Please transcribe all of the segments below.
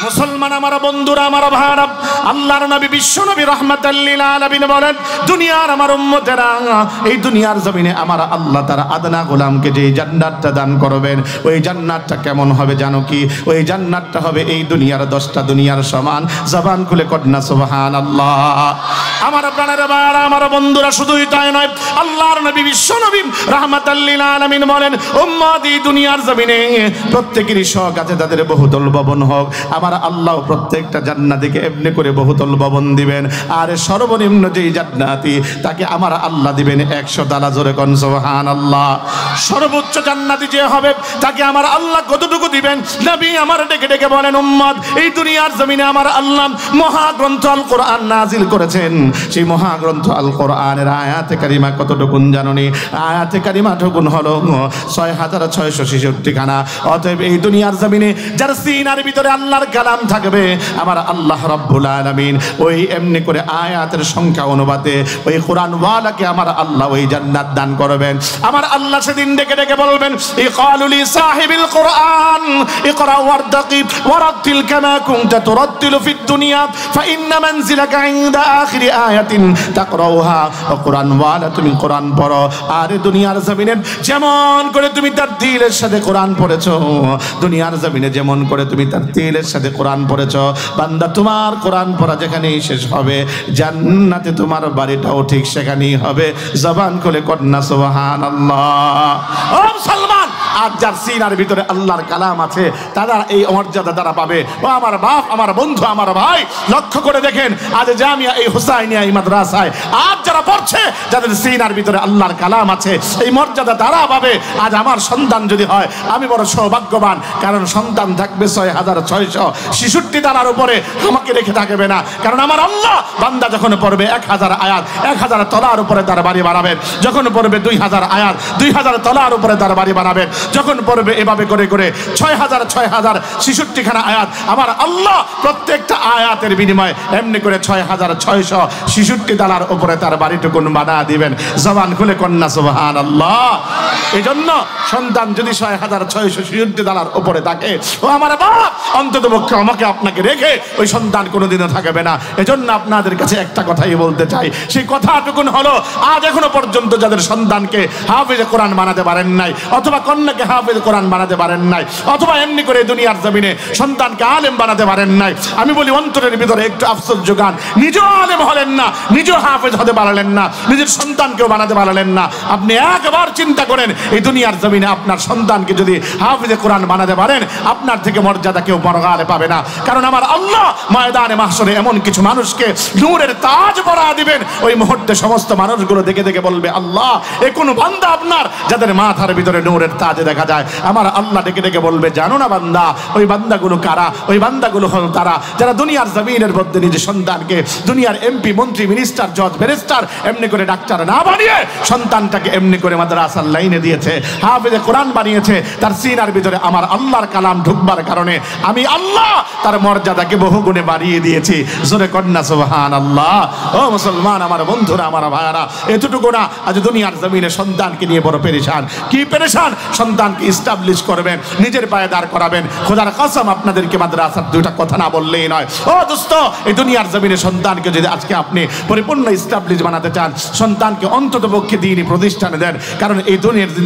মুসলমান আমার বন্ধুরা, আমার ভাইরা, আল্লাহর নবী বিশ্ব নবী রাহমাতাল লিল আলামিন বলেন, দুনিয়ার আমার উম্মতেরা, এই দুনিয়ার জমিনে আমার আল্লাহ তার আদনা গোলামকে যে জান্নাতটা দান করবেন, ওই জান্নাতটা কেমন হবে জানো কি? ওই জান্নাতটা হবে এই দুনিয়ার 10টা দুনিয়ার সমান। জবান খুলে কন্যা সুবহানাল্লাহ। আমার প্রাণের ভাইরা, আমার বন্ধুরা, শুধুই তাই নয়, আল্লাহর নবী বিশ্ব নবী রাহমাতাল লিল আলামিন বলেন, উম্মত এই দুনিয়ার জমিনে প্রত্যেকেরই শখ আছে তাদের বহুতল ভবন হোক। আমার আল্লাহ প্রত্যেকটা জান্নাতীকে এমনি করে বহুতল ভবন দিবেন, আর সর্বনিম্ন যেই জান্নাতি তাকে আমার আল্লাহ দিবেন 100 তালা। জোরে কোন সুবহানাল্লাহ। সর্বোচ্চ জান্নাতি যে হবে তাকে আমার আল্লাহ কতটুকু দিবেন? নবী আমার ডেকে ডেকে বলেন, উম্মত এই দুনিয়ার জমিনে আমার আল্লাহ মহাগ্রন্থ আল কোরআন নাজিল করেছেন। সেই মহাগ্রন্থ আল কোরআনের আয়াতে কারিমা কতটুকুন জাননি? আয়াতে কারিমা টুকুন হলো 6666 খানা। অতএব এই দুনিয়ার জমিনে যার সিনার ভিতরে আল্লাহর কালাম থাকবে, আমার আল্লাহ রাব্বুল আলামিন ওই এমনি করে আয়াতের সংখ্যা অনুপাতে ওই কোরআন ওয়ালাকে আমার আল্লাহ ওই জান্নাত দান করবেন। আমার আল্লাহ সেদিন ডেকে ডেকে বলবেন, ইকালু লি সাহিবিল কোরআন ইকরা ওয়ারতাকি ওয়ারাতিল কামা কুনতা তুরাতিলু ফিদ দুনিয়া ফাইন্না মানজিলাকা ইনদা আখিরি আয়াতিন তাকরাউহা। কোরআন ওয়ালা, তুমি কোরআন পড়ো, আর দুনিয়ার জমিনে যেমন করে তুমি তার দিলের সাথে কোরআন পড়েছো, দুনিয়ার জমিনে যেমন করে তুমি তার দিলের সাথে কোরআন পড়েছো, বান্দা তোমার কোরআন পড়া যেখানেই শেষ হবে, জান্নাতে তোমার বাড়িটাও ঠিক সেখানেই হবে। জবান খুলে কন্যা সুবহানাল্লাহ। ও মুসলমান, আর যার সিনার ভিতরে আল্লাহর কালাম আছে তারা এই মর্যাদা দ্বারা পাবে। ও আমার বাপ, আমার বন্ধু, আমার ভাই, লক্ষ্য করে দেখেন আজ জামিয়া এই হুসাইনিয়া এই মাদ্রাসায় আজ যারা পড়ছে, যাদের সিনার ভিতরে আল্লাহর কালাম আছে, এই মর্যাদা তারা পাবে। আজ আমার সন্তান যদি হয় আমি বড় সৌভাগ্যবান, কারণ সন্তান থাকবে 6666 তালার উপরে, আমাকে রেখে থাকবে না। কারণ আমার আল্লাহ বান্দা যখন পড়বে 1000 আয়াত 1000 তলার উপরে তার বাড়ি বানাবেন, যখন পড়বে 2000 আয়াত 2000 তলার উপরে তার বাড়ি বানাবেন, যখন পড়বে এভাবে করে করে 6066 খানা আয়াত, আমার আল্লাহ প্রত্যেকটা আয়াতের বিনিময়ে এমনি করে 6666 তালার উপরে তার বাড়িটুকুন বানা দিবেন। জবান খুলে কন্যা সুবহানাল্লাহ। এই জন্য সন্তান যদি 6666 তালার উপরে থাকে, ও আমার বাপ, অন্তত পক্ষে আমাকে আপনাকে রেখে ওই সন্তান কোনোদিনও থাকবে না। এজন্য আপনাদের কাছে একটা কথাই বলতে চাই, সেই কথাটুকুন হলো, আজ এখনো পর্যন্ত যাদের সন্তানকে হাফেজ কোরআন বানাতে পারেন নাই, অথবা কন্যাকে হাফেজ কোরআন বানাতে পারেন নাই, অথবা এমনি করে দুনিয়ার জমিনে সন্তানকে আলেম বানাতে পারেন নাই, আমি বলি অন্তরের ভিতরে একটু আফসোস যোগান। নিজেও আলেম হলেন না, নিজেও হাফেজ হতে পারলেন না, নিজের সন্তানকেও বানাতে পারলেন না। আপনি একবার চিন্তা করেন, এই দুনিয়ার জমিনে আপনার সন্তানকে যদি হাফেজে কোরআন বানাতে পারেন, আপনার থেকে মর্যাদা কেউ পরকালে পাবে না। কারণ আমার আল্লাহ ময়দানে মাহশরে এমন কিছু মানুষকে নূরের তাজ পরা দিবেন, ওই মুহূর্তে সমস্ত মানুষগুলো দেখে দেখে বলবে, আল্লাহ এ কোন বান্দা আপনার যাদের মাথার ভিতরে নূরের তাজ দেখা যায়? আমার আল্লাহ ডেকে ডেকে বলবে, জানো না বান্দা, ওই বান্দাগুলো কারা? ওই বান্দাগুলো হলো তারা যারা দুনিয়ার জমিনের মধ্যে নিজের সন্তানকে দুনিয়ার এমপি, মন্ত্রী, মিনিস্টার, জজ, ব্যারিস্টার এমনি করে ডাক্তার না বানিয়ে সন্তানটাকে এমনি করে মাদ্রাসার লাইনে দিয়েছে, হাফেজে কোরআন বানিয়েছে। তার সিনার ভিতরে আমার আল্লাহর কালাম ঢুকবার কারণে আমি আল্লাহ তার মর্যাদাকে বহু গুণে বাড়িয়ে দিয়েছি। জোরে কন্যা সুবহানাল্লাহ। ও মুসলমান, আমার বন্ধুরা, আমার ভাইয়ারা, এতটুকু না, আজ দুনিয়ার জমিনে সন্তানকে নিয়ে বড় পেরেশান। কি পেরেশান? সন্তানকে ইস্টাবলিশ করবেন, নিজের পায়ে দাঁড় করাবেন। খোদার কসম, আপনাদেরকে মাদ্রাসার দুইটা কথা না বললেই নয়। ও দোস্ত, এই দুনিয়ার জমিনে সন্তানকে যদি আজকে আপনি পরিপূর্ণ ইস্টাবলিশ বানাতে চান, সন্তানকে অন্তত পক্ষে দ্বীনি প্রতিষ্ঠানে দেন। কারণ এই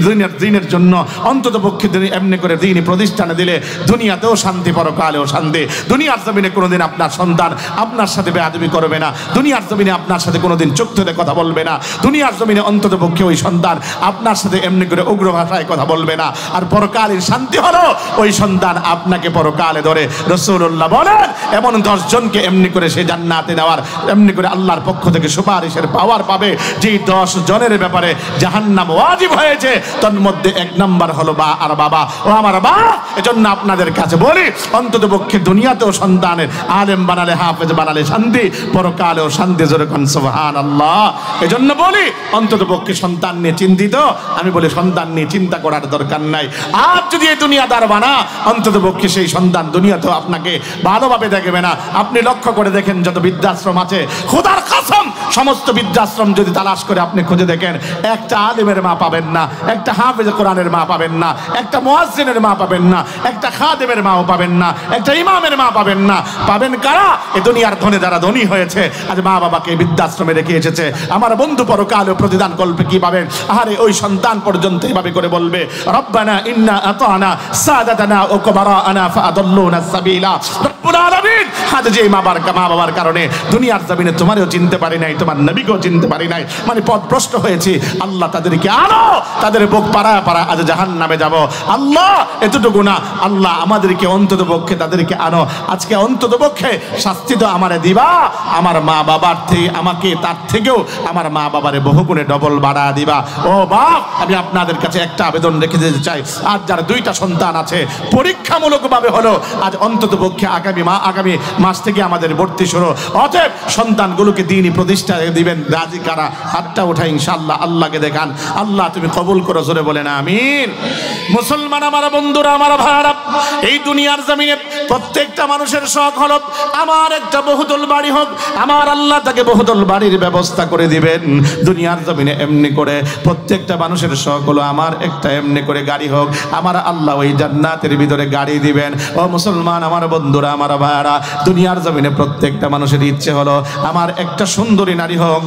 দুনিয়ার দিনের জন্য অন্তত পক্ষে এমনি করে দ্বীনি প্রতিষ্ঠানে দিলে দুনিয়াতেও শান্তি, পরকালেও শান্তি। দুনিয়ার জমিনে কোনোদিন আপনার সন্তান আপনার সাথে বেয়াদবি করবে না, দুনিয়ার জমিনে আপনার সাথে কোনোদিন চোখ তুলে কথা বলবে না, দুনিয়ার জমিনে অন্তত পক্ষে ওই সন্তান আপনার সাথে এমনি করে উগ্র ভাষায় কথা বলবে না। আর পরকালের শান্তি হলো ওই সন্তান আপনাকে পরকালে ধরে। রাসূলুল্লাহ বলেন, এমন 10 জনকে এমনি করে সে জান্নাতে নেওয়ার এমনি করে আল্লাহর পক্ষ থেকে সুপারিশের পাওয়ার পাবে, যেই 10 জনের ব্যাপারে জাহান্নাম ওয়াজিব হয়েছে। তার মধ্যে 1 নাম্বার হলো বা আর বাবা। ও আমার বাবা, এজন্য আপনাদের কাছে বলি, অন্তত পক্ষে দুনিয়াতেও সন্তানের আলেম বানালে, হাফেজ বানালে শান্তি, পরকালেও শান্তি। জোরে কোন সুবহানাল্লাহ। এজন্য বলি, অন্তত পক্ষে সন্তান নিয়ে চিন্তিত, আমি বলি সন্তান নিয়ে চিন্তা করার দরকার নাই। আজ যদি এই দুনিয়াদার বানা, অন্তত পক্ষে সেই সন্তান দুনিয়াতেও আপনাকে ভালোভাবে দেখবে না। আপনি লক্ষ্য করে দেখেন, যত বৃদ্ধাশ্রম আছে, খোদার কসম সমস্ত বৃদ্ধাশ্রম যদি তালাশ করে আপনি খুঁজে দেখেন, একটা আলেমের মা পাবেন না, একটা হাফেজ কোরআনের মা পাবেন না, একটা মুয়াজ্জিনের মা পাবেন না, একটা খাদেমের মাও পাবেন না, একটা ইমামের মা পাবেন না। পাবেন কারা? এই দুনিয়ার ধনে যারা ধনী হয়েছে, আজ মা বাবাকে বৃদ্ধাশ্রমে রেখে এসেছে। আমার বন্ধু পরকালে প্রতিদান করবে কি পাবেন? আরে ওই সন্তান পর্যন্ত এভাবে করে বলবে, রব্বানা ইন্না আতানা সাদাতানা ওয়া কুবারানা ফাআদাল্লুনা সাবিলা। রব্বুল আলামিন, আজ যে মা বাবার কারণে দুনিয়ার জমিনে তোমারও চিনতে পারি নাই, তোমার নবীকেও চিনতে পারি নাই, মানে পথভ্রষ্ট হয়েছি। আল্লাহ তাদেরকে আনো, তাদের বুক পাড়ায় পাড়ায় আজ জাহান্নামে যাব। আল্লাহ এতটুকু না, আল্লাহ আমাদেরকে অন্তত পক্ষে তাদেরকে আনো। আজকে অন্তত পক্ষে শাস্তি তো আমারে দিবা, আমার মা বাবার থেকে আমাকে তার থেকেও আমার মা বাবারে বহুগুণে ডবল বাড়া দিবা। ও বাপ, আমি আপনাদের কাছে একটা আবেদন রেখে দিতে চাই, আজ যার দুইটা সন্তান আছে, পরীক্ষামূলকভাবে হলো আজ অন্তত পক্ষে আগামী মাস থেকে আমাদের ভর্তি শুরু। অতএব সন্তানগুলোকে দিনই প্রতিষ্ঠা দিবেন, রাজি কারা? হাতটা উঠাই ইনশাআল্লাহ, আল্লাহকে দেখান। আল্লাহ তুমি কবুল করো, জোরে বলেন আমিন। মুসলমান আমার বন্ধুরা, আমার ভাইরা, এই দুনিয়ার জমিনে প্রত্যেকটা মানুষের শখ হলো আমার একটা বহুতল বাড়ি হোক। আমার আল্লাহ তাকে বহুতল বাড়ির ব্যবস্থা করে দিবেন। দুনিয়ার জমিনে এমনি করে প্রত্যেকটা মানুষের শখ হলো আমার একটা এমনি করে গাড়ি হোক। আমার আল্লাহ ওই জান্নাতের ভিতরে গাড়ি দিবেন। ও মুসলমান আমার বন্ধুরা, আমার ভাইরা, দুনিয়ার জমিনে প্রত্যেকটা মানুষের ইচ্ছে হলো আমার একটা সুন্দরী নারী হোক।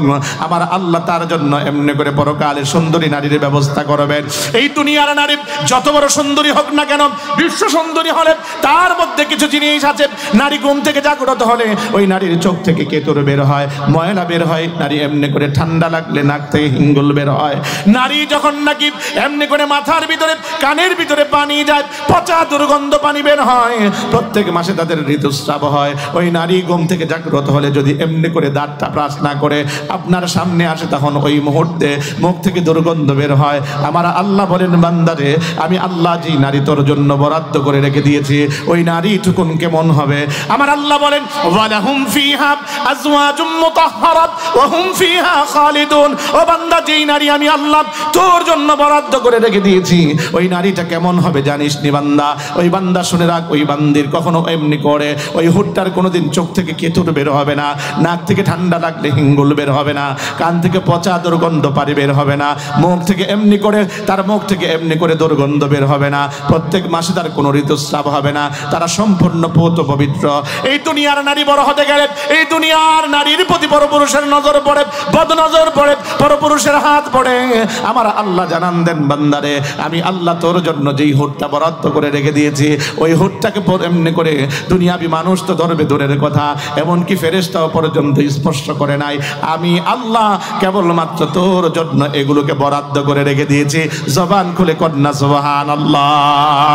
আমার আল্লাহ তার জন্য এমনি করে পরকালে সুন্দরী নারীর ব্যবস্থা করবেন। এই দুনিয়ার নারী যত বড় সুন্দরী হোক না কেন, বিশ্ব সুন্দরী হলে তার মধ্যে কিছু জিনিস আছে। নারী ঘুম থেকে জাগ্রত হলে ওই নারীর চোখ থেকে কেতুর বের হয়, ময়লা বের হয়। নারী এমনি করে ঠান্ডা লাগলে নাক থেকে হিঙ্গুল বের হয়। নারী যখন নাকি এমনি করে মাথার ভিতরে কানের ভিতরে পানি যায়, পচা দুর্গন্ধ পানি বের হয়। প্রত্যেক মাসে তাদের ঋতুস্রাব হয়। ওই নারী ঘুম থেকে জাগ্রত হলে যদি এমনি করে দাঁতটা ব্রাশ না করে আপনার সামনে আসে, তখন ওই মুহূর্তে মুখ থেকে দুর্গন্ধ বের হয়। আমার আল্লাহ বলেন, বান্দারে আমি আল্লাহ যে নারী তোর জন্য বরাদ্দ করে রেখে দিয়েছি, ওই নারী টুকুন কেমন হবে? আমার আল্লাহ বলেন, ওয়ালাহুম ফিহা আজওয়াজুম মুতাহহারাত ওয়া হুম ফিহা খালিদুন। ও বান্দা, যেই নারী আমি আল্লাহ তোর জন্য বরাদ্দ করে রেখে দিয়েছি, ওই নারীটা কেমন হবে জানিস নি বান্দা? ওই বান্দা শুনে রাখ, ওই বান্দির কখনো এমনি করে ওই হুট্টার কোনোদিন চোখ থেকে কেতুর বের হবে না, নাক থেকে ঠান্ডা লাগলে হিঙ্গুল বের হবে না, কান থেকে পচা দুর্গন্ধ পানি বের হবে না, মুখ থেকে এমনি করে তার মুখ থেকে এমনি করে দুর্গন্ধ বের হবে না। প্রত্যেক মাসে তার কোনো ঋতুস্রাব হবে না। তারা সম্পূর্ণ পূত পবিত্র। এই দুনিয়ার নারী বড় হতে গেলে এই দুনিয়ার নারীর প্রতি পরপুরুষের নজর পড়ে, বদ নজর পড়ে, পরপুরুষের হাত পড়ে। আমার আল্লাহ জানান দেন, বান্দারে আমি আল্লাহ তোর জন্য যেই হুটটা বরাদ্দ করে রেখে দিয়েছি, ওই হুটটাকে এমনি করে দুনিয়াবি মানুষ তো ধরবে দূরের কথা, এমনকি ফেরেশতাও পর্যন্ত স্পর্শ করে নাই। আমি আল্লাহ কেবলমাত্র তোর জন্য এগুলোকে বরাদ্দ করে রেখে দিয়েছি। জবান খুলে কন্যা সুবহানাল্লাহ।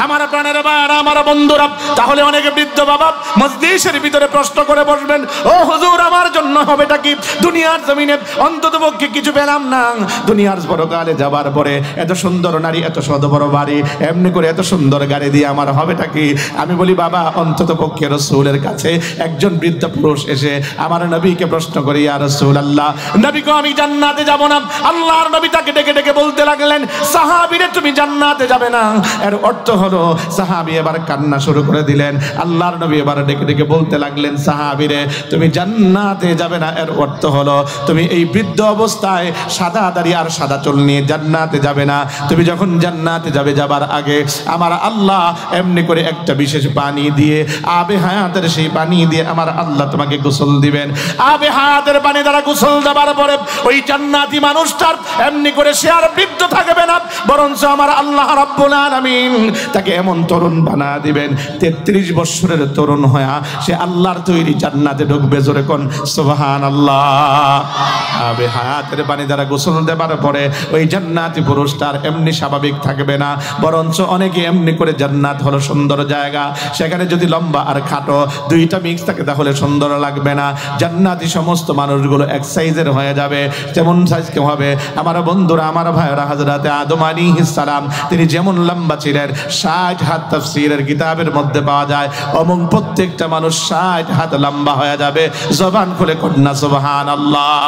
আমার প্রাণের ভাইরা, আমার বন্ধুরা, তাহলে অনেকে বৃদ্ধ বাবা মজলিসের ভিতরে প্রশ্ন করে বসবেন, ও হুজুর আমার জন্য হবেটা কি? দুনিয়ার জমিনে অন্তত পক্ষে কিছু পেলাম না, দুনিয়ার পরকালে যাবার পরে এত সুন্দর নারী, এত সদ বড় বাড়ি, এমনি করে এত সুন্দর গাড়ি দিয়ে আমার হবেটা কি? আমি বলি, বাবা অন্তত পক্ষে রাসূলের কাছে একজন বৃদ্ধ পুরুষ এসে আমার নবীকে প্রশ্ন করে, ইয়া রাসূলুল্লাহ, নবীকে আমি জান্নাতে যাব না। আল্লাহর নবী তাকে ডেকে ডেকে বলতে লাগলেন, সাহাবীরে তুমি জান্নাতে যাবে না। এর অর্থ হলো সাহাবী এবার কান্না শুরু করে দিলেন। আল্লাহর নবী এবার ডেকে ডেকে বলতে লাগলেন, সাহাবীরে তুমি জান্নাতে যাবে না। এর অর্থ হলো তুমি এই বৃদ্ধ অবস্থায় সাদা দাড়ি আর সাদা চুল নিয়ে জান্নাতে যাবে না। তুমি যখন জান্নাতে যাবে, যাবার আগে আমার আল্লাহ এমনি করে একটা বিশেষ পানি দিয়ে, আবে হায়াতের সেই পানি দিয়ে আমার আল্লাহ তোমাকে গোসল দিবেন। আবে হায়াতের পানি দ্বারা গোসল দেওয়ার পরে ওই জান্নাতি মানুষটার এমনি করে সে আর বৃদ্ধ থাকবে না, বরঞ্চ আমার আল্লাহ রাব্বুল আলামিন তাকে এমন তরুণ বানা দিবেন, 33 বছরের তরুণ হয়ে সে আল্লাহর তৈরি জান্নাতে ঢুকবে। জোরে কোন সুবহানাল্লাহ। আবে হায়াতের পানি দ্বারা গোসল দেবার পরে ওই জান্নাতি পুরুষটার এমনি স্বাভাবিক থাকবে না, বরঞ্চ অনেকে এমনি করে, জান্নাত হলো সুন্দর জায়গা, সেখানে যদি লম্বা আর খাটো দুইটা মিক্স থাকে তাহলে সুন্দর লাগবে না। জান্নাতি সমস্ত মানুষগুলো এক সাইজের হয়ে যাবে। যেমন সাইজ কেউ হবে আমার বন্ধুরা, আমার ভাইয়েরা, হযরতে আদম আলাইহিস সালাম তিনি যেমন লম্বা ছিলেন, 60 হাত তাফসীরের কিতাবের মধ্যে পাওয়া যায় এবং প্রত্যেকটা মানুষ 60 হাত লম্বা হয়ে যাবে। জবান খুলে কন্যা সুবহানাল্লাহ।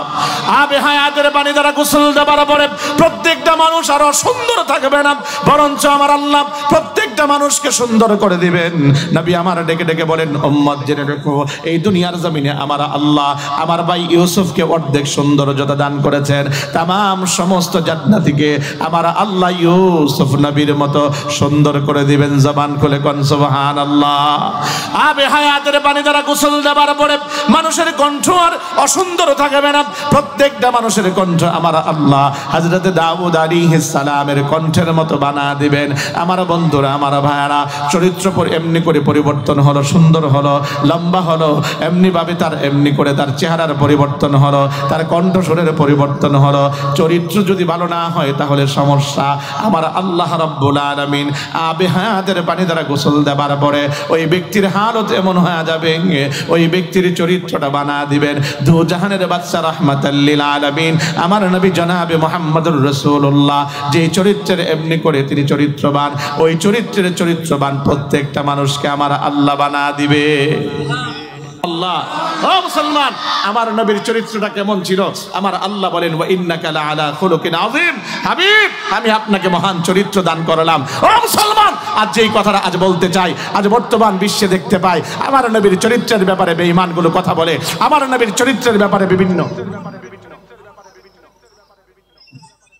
আবে হায়াতের পানি দ্বারা গোসল দেওয়ার পরে প্রত্যেকটা মানুষ আরো সুন্দর থাকবে না, বরঞ্চ আমার আল্লাহ প্রত্যেকটা মানুষকে সুন্দর করে দিবেন। নবী আমার ডেকে ডেকে বলেন, উম্মত জেনে রেখো, এই দুনিয়ার জমিনে আমার আল্লাহ আমার ভাই ইউসুফকে অর্ধেক সৌন্দর্যতা দান করেছেন। তামাম সমস্ত জান্নাতীকে আমার আল্লাহ ইউসুফ নবীর মতো সুন্দর করে দিবেন। জবান খুলে কোন সুবহানাল্লাহ। আবে হায়াতের পানি দ্বারা গোসল দেওয়ার পরে মানুষের কণ্ঠ আর অসুন্দর থাকবে না, প্রত্যেকটা মানুষের কণ্ঠ আমার আল্লাহ হযরত দাউদ আলাইহিস সালামের কণ্ঠের মতো বানা দিবেন। আমার বন্ধুরা, আমার ভাইরা, চরিত্র এমনি করে পরিবর্তন হলো, সুন্দর হলো, লম্বা হলো, এমনি ভাবে তার এমনি করে তার চেহারার পরিবর্তন হলো, তার কণ্ঠস্বরের পরিবর্তন হলো। চরিত্র যদি ভালো না হয় তাহলে সমস্যা। আমার আল্লাহ রাব্বুল আলামিন আবে হায়াতের পানি দ্বারা গোসল দেবার পরে ওই ব্যক্তির হালত এমন হয়ে যাবে, ওই ব্যক্তির চরিত্রটা বানা দিবেন। দু জাহানের বাদশা রাহমাতাল লিল আলামিন আমার নবী জনাবে মুহাম্মদুর রাসূলুল্লাহ যে চরিত্রের এমনি করে তিনি চরিত্রবান, ওই চরিত্রের চরিত্রবান প্রত্যেকটা মানুষকে আমার আল্লাহ বানা দিবে। আল্লাহ, ও মুসলমান, আমার নবীর চরিত্রটা কেমন ছিল? আমার আল্লাহ বলেন, ওয়া ইন্নাকা লাআলা খুলুকিন আযীম। হাবিব, আমি আপনাকে মহান চরিত্র দান করলাম। ও মুসলমান, আজ যেই কথাটা আজ বলতে চাই, আজ বর্তমান বিশ্বে দেখতে পাই আমার নবীর চরিত্রের ব্যাপারে বেঈমানগুলো কথা বলে, আমার নবীর চরিত্রের ব্যাপারে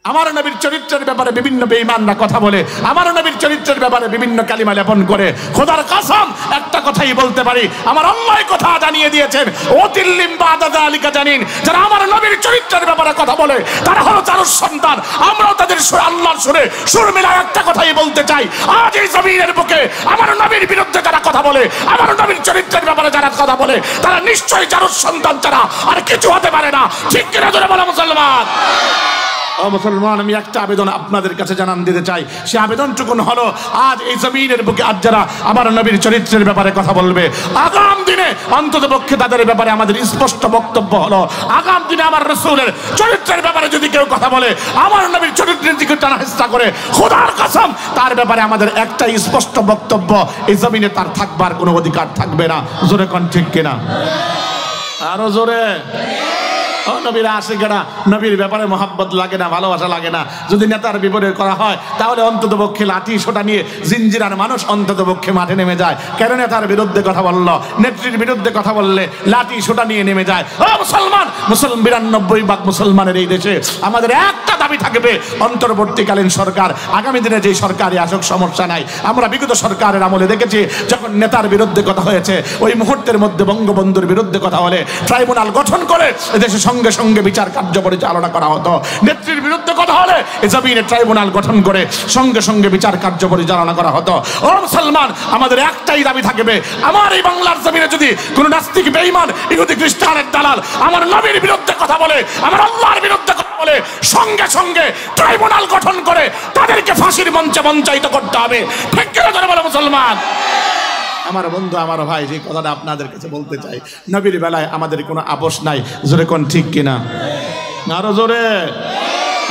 আমার নবীর চরিত্রের ব্যাপারে বিভিন্ন বেঈমানরা কথা বলে, আমার নবীর চরিত্রের ব্যাপারে বিভিন্ন কালিমা লেপন করে। খোদার কসম, একটা কথাই বলতে পারি, আমার আল্লাহ কথা জানিয়ে দিয়েছেন, ওতিল্লিম বাদা যালিকা জানিন, যারা আমার নবীর চরিত্রের ব্যাপারে কথা বলে তারা হলো চারুর সন্তান। আমরাও তাদের সুরে, আল্লাহর সুরে সুর মিলায় একটা কথাই বলতে চাই, আজ এই জমিনের বুকে আমার নবীর বিরুদ্ধে যারা কথা বলে, আমার নবীর চরিত্রের ব্যাপারে যারা কথা বলে, তারা নিশ্চয়ই চারুর সন্তান ছাড়া আর কিছু হতে পারে না। ঠিক কিনা জোরে বলো মুসলমান? ও মুসলমান, আমি একটা আবেদন আপনাদের কাছে জানান দিতে চাই। সে আবেদনটুকুন হলো, আজ এই জমিনের বুকে আজ যারা আমার নবীর চরিত্রের ব্যাপারে কথা বলবে, আগাম দিনে অন্তত পক্ষে তাদের ব্যাপারে আমাদের স্পষ্ট বক্তব্য হলো, আগাম দিনে আমার রাসূলের চরিত্রের ব্যাপারে যদি কেউ কথা বলে, আমার নবীর চরিত্রের দিকে টানার চেষ্টা করে, খোদার কসম তার ব্যাপারে আমাদের একটাই স্পষ্ট বক্তব্য, এই জমিনে তার থাকবার কোনো অধিকার থাকবে না। জোরে কোন ঠিক কিনা? আরো জোরে। নবীর আশিকেরা, নবীর ব্যাপারে মহাব্বত লাগে না, ভালোবাসা লাগে না। যদি নেতার বিপরীত করা হয় তাহলে অন্তত পক্ষে লাঠি সোটা নিয়ে জিঞ্জিরার মানুষ অন্তত পক্ষে মাঠে নেমে যায়। কেন নেতার বিরুদ্ধে কথা বললো, নেত্রীর বিরুদ্ধে কথা বললে লাঠি সোটা নিয়ে নেমে যায়। ও মুসলমান, 92% মুসলমানের এই দেশে আমাদের একটা দাবি থাকবে, অন্তর্বর্তীকালীন সরকার, আগামী দিনে যে সরকারই আসুক সমস্যা নাই। আমরা বিগত সরকারের আমলে দেখেছি, যখন নেতার বিরুদ্ধে কথা হয়েছে ওই মুহূর্তের মধ্যে বঙ্গবন্ধুর বিরুদ্ধে কথা হলে ট্রাইব্যুনাল গঠন করে এদেশে সঙ্গে সঙ্গে বিচার কার্য পরিচালনা করা হতো। নেত্রীর বিরুদ্ধে কথা হলে এই জমিনে ট্রাইব্যুনাল গঠন করে সঙ্গে সঙ্গে বিচার কার্য পরিচালনা করা হতো। ও মুসলমান, আমাদের একটাই দাবি থাকবে, আমার এই বাংলার জমিনে যদি কোনো নাস্তিক, বেঈমান, ইহুদি, খ্রিস্টানের দালাল আমার নবীর বিরুদ্ধে কথা বলে, আমার আল্লাহর বিরুদ্ধে কথা বলে, সঙ্গে সঙ্গে ট্রাইব্যুনাল গঠন করে তাদেরকে ফাঁসির মঞ্চে মঞ্চায়িত করতে হবে। ঠিক কিনা জোরে বলো মুসলমান? আমার বন্ধু, আমার ভাই, যে কথাটা আপনাদের কাছে বলতে চাই, নবীর বেলায় আমাদের কোনো আপোষ নাই। জোরে কোন ঠিক কিনা? আরো জোরে।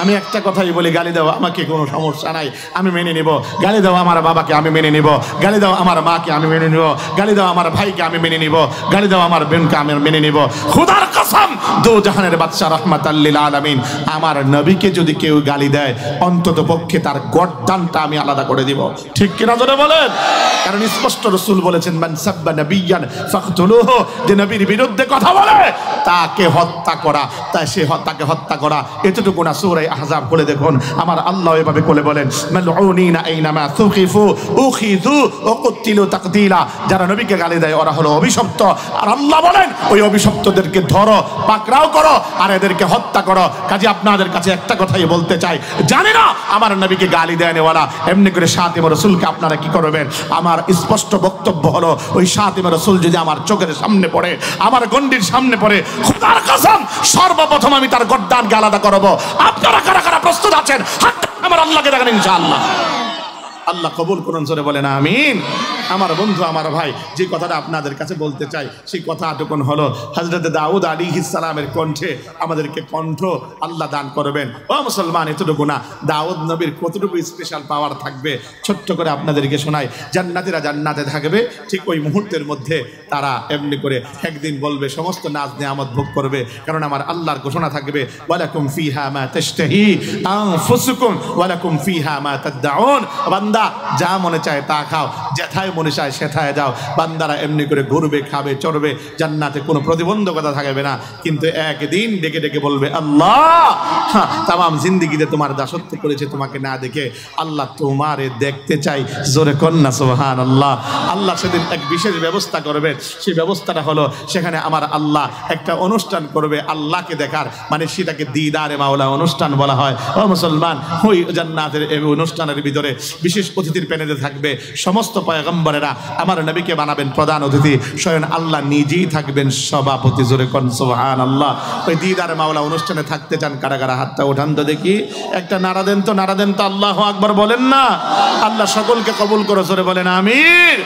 আমি একটা কথাই বলি, গালি দাও আমাকে কোনো সমস্যা নাই, আমি মেনে নিব। গালি দাও আমার বাবাকে, আমি মেনে নিব। গালি দাও আমার মাকে, আমি মেনে নিব। গালি দাও আমার ভাইকে, আমি মেনে নিব। গালি দাও আমার বোনকে, আমি মেনে নিব। খোদার কসম, দু জাহানের বাদশা রাহমাতাল লিল আলামিন আমার নবীকে যদি কেউ গালি দেয়, অন্তত পক্ষে তার গর্দানটা আমি আলাদা করে দিব। ঠিক কিনা জোরে বলেন? কারণ স্পষ্ট রাসূল বলেছেন, মান সাব্বা নাবিয়ান ফাকতুলুহু, যে নবীর বিরুদ্ধে কথা বলে তাকে হত্যা করা, তাকে হত্যা করা। এতটুকু না, সূরা আহজাব খুলে দেখুন, আমার আল্লাহ এভাবে বলে বলেন, মালউনিনা আইনামা সুকিফু উখিযু ওয়া কুতিলু তাকতিলা, যারা নবীকে গালি দেয় ওরা হলো অভিশপ্ত। আর আল্লাহ বলেন, ওই অভিশপ্তদেরকে ধরো, পাকড়াও করো, আর এদেরকে হত্যা করো। কাজে আপনাদের কাছে একটা কথাই বলতে চাই, জানি না আমার নবীকে গালি দেয়নেওয়ালা এমনি করে শাতিমুর রাসূলকে আপনারা কি করবেন। আমার স্পষ্ট বক্তব্য হলো, ওই শাতিমুর রাসূল যদি আমার চোখের সামনে পড়ে, আমার গণ্ডির সামনে পড়ে, খোদার কসম সর্বপ্রথম আমি তার গর্দানকে আলাদা করব। আপনারা কারা কারা প্রস্তুত আছেন? হাত আমার আল্লাহকে দেখান ইনশাআল্লাহ। আল্লাহ কবুল করুন, জোরে বলেন আমিন। আমার বন্ধু আমার ভাই, যে কথাটা আপনাদের কাছে বলতে চাই সেই কথাটুকুন হলো হযরত দাউদ আলাইহিস সালামের কণ্ঠে আমাদেরকে কণ্ঠ আল্লাহ দান করবেন। ও মুসলমান, এতটুকু না, দাউদ নবীর কতটুকু স্পেশাল পাওয়ার থাকবে ছোট্ট করে আপনাদেরকে শোনাই। জান্নাতীরা জান্নাতে থাকবে, ঠিক ওই মুহূর্তের মধ্যে তারা এমনি করে একদিন বলবে, সমস্ত নাজ নিয়ামত ভোগ করবে, কারণ আমার আল্লাহর ঘোষণা থাকবে ওয়ালাকুম ফিহা মা তাশতাহি আনফুসুকুম ওয়ালাকুম ফিহা মা তাদউন। বান্দা যা মনে চায় তা খাও, যেথায় মনে চায় সেথায় যাও। বান্দারা এমনি করে ঘুরবে, খাবে, চড়বে, জান্নাতে কোনো প্রতিবন্ধকতা থাকবে না। কিন্তু একদিন ডেকে ডেকে বলবে আল্লাহ, তামাম জিন্দেগিতে তোমার দাসত্ব করেছে, তোমাকে না দেখে আল্লাহ তোমারে দেখতে চাই। জোরে কন্যা সুবহানাল্লাহ। আল্লাহ সেদিন এক বিশেষ ব্যবস্থা করবে। সেই ব্যবস্থাটা হলো সেখানে আমার আল্লাহ একটা অনুষ্ঠান করবে আল্লাহকে দেখার, মানে সেটাকে দিদারে মাওলা অনুষ্ঠান বলা হয়। ও মুসলমান, ওই জান্নাতের এই অনুষ্ঠানের ভিতরে বিশেষ অতিথির প্যানেলে থাকবে সমস্ত পয়গম্বরেরা। আমার নবীকে বানাবেন প্রধান অতিথি, স্বয়ং আল্লাহ নিজেই থাকবেন সভাপতি। জোরে কোন সুবহানাল্লাহ। ওই দিদারে মাওলা অনুষ্ঠানে থাকতে চান কারা কারা? হাতটা উঠান তো দেখি, একটা নারা দেন তো, নারা দেন তো, আল্লাহু আকবার বলেন না। আল্লাহ সকলকে কবুল করো, জোরে বলেন আমিন।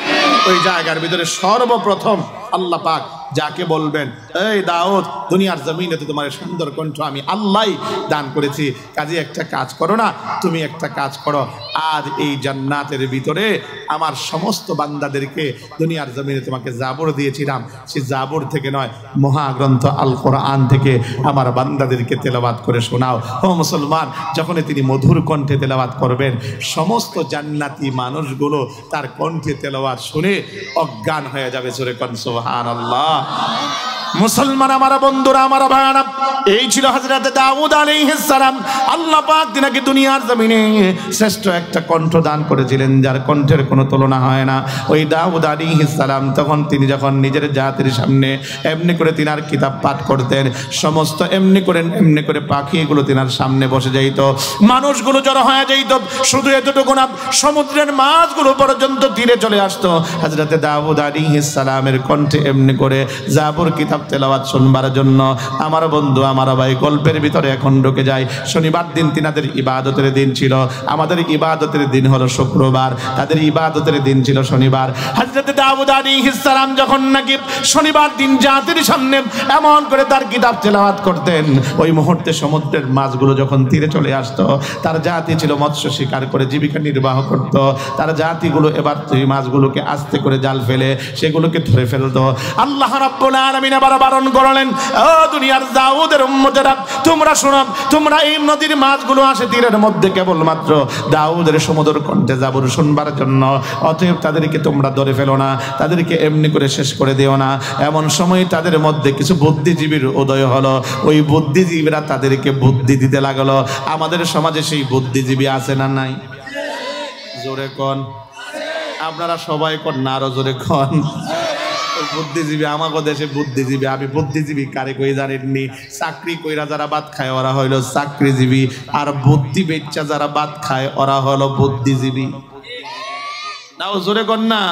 ওই জায়গার ভিতরে সর্বপ্রথম আল্লাহ পাক যাকে বলবেন, এই দাউদ, দুনিয়ার জমিনে তো তোমার সুন্দর কণ্ঠ আমি আল্লাহই দান করেছি, কাজে একটা কাজ করো না, তুমি একটা কাজ করো, আজ এই জান্নাতের ভিতরে আমার সমস্ত বান্দাদেরকে দুনিয়ার জমিনে তোমাকে জাবর দিয়েছিলাম, সেই জাবর থেকে নয়, মহাগ্রন্থ আল কোরআন থেকে আমার বান্দাদেরকে তেলাওয়াত করে শোনাও। ও মুসলমান, যখনই তিনি মধুর কণ্ঠে তেলাওয়াত করবেন, সমস্ত জান্নাতি মানুষগুলো তার কণ্ঠে তেলাওয়াত শুনে অজ্ঞান হয়ে যাবে। জোরে কোন সুবহানাল্লাহ। মুসলমান আমার বন্ধুরা, আমার ভাইরা, এই ছিল হযরত দাউদ আলাইহিস সালাম। আল্লাহ পাক তিনাকে দুনিয়ার জমিনে শ্রেষ্ঠ একটা কণ্ঠ দান করেছিলেন, যার কণ্ঠের কোনো তুলনা হয় না। ওই দাউদ আলাইহিস সালাম তখন তিনি যখন নিজের জাতির সামনে এমনি করে তিনার কিতাব পাঠ করতেন, সমস্ত এমনি করে পাখিগুলো তিনার সামনে বসে যাইত, মানুষগুলো জড়ো হয়ে যাইত। শুধু এতটুকু না, সমুদ্রের মাছগুলো পর্যন্ত তীরে চলে আসতো হযরত দাউদ আলাইহিস সালামের কণ্ঠে এমনি করে জাবর কিতাব তেলাওয়াত শুনবার জন্য। আমার বন্ধু আমার ভাই, গল্পের ভিতরে এখন ঢুকে যায়। শনিবার দিন তিনাদের ইবাদতের দিন ছিল, আমাদের ইবাদতের দিন হলো শুক্রবার, তাদের ইবাদতের দিন ছিল শনিবার। হযরত দাউদ আলাইহিস সালাম যখন নাকি শনিবার দিন জাতির সামনে এমন করে তার কিতাব তেলাওয়াত করতেন, ওই মুহূর্তে সমুদ্রের মাছগুলো যখন তীরে চলে আসতো, তার জাতি ছিল মৎস্য শিকার করে জীবিকা নির্বাহ করত, তার জাতিগুলো এবার এই মাছগুলোকে আস্তে করে জাল ফেলে সেগুলোকে ধরে ফেলতো। আল্লাহ রাব্বুল আলামিন আবার বারণ করলেন, ও দুনিয়ার দাউদের উম্মতেরা, তোমরা শোনো, তোমরা এই নদীর মাছগুলো আসে তীরের মধ্যে কেবলমাত্র দাউদের সমুদ্র কণ্ঠে জাবর শুনবার জন্য, অতএব তাদেরকে তোমরা ধরে ফেলো না, তাদেরকে এমনি করে শেষ করে দিও না। এমন সময় তাদের মধ্যে কিছু বুদ্ধিজীবীর উদয় হলো, ওই বুদ্ধিজীবীরা তাদেরকে বুদ্ধি দিতে লাগলো। আমাদের সমাজে সেই বুদ্ধিজীবী আছে না নাই? জোরে কোন, আপনারা সবাই কোন না, আরো জোরে কোন। বুদ্ধিজীবী আমাকে দেশে বুদ্ধিজীবী, আমি বুদ্ধিজীবী কারে কই জানেননি? চাকরি কইরা যারা ভাত খায় ওরা হইলো চাকরিজীবী, আর বুদ্ধি বেচ্চা যারা ভাত খায় ওরা হলো বুদ্ধিজীবী। নাও জোরে কর না।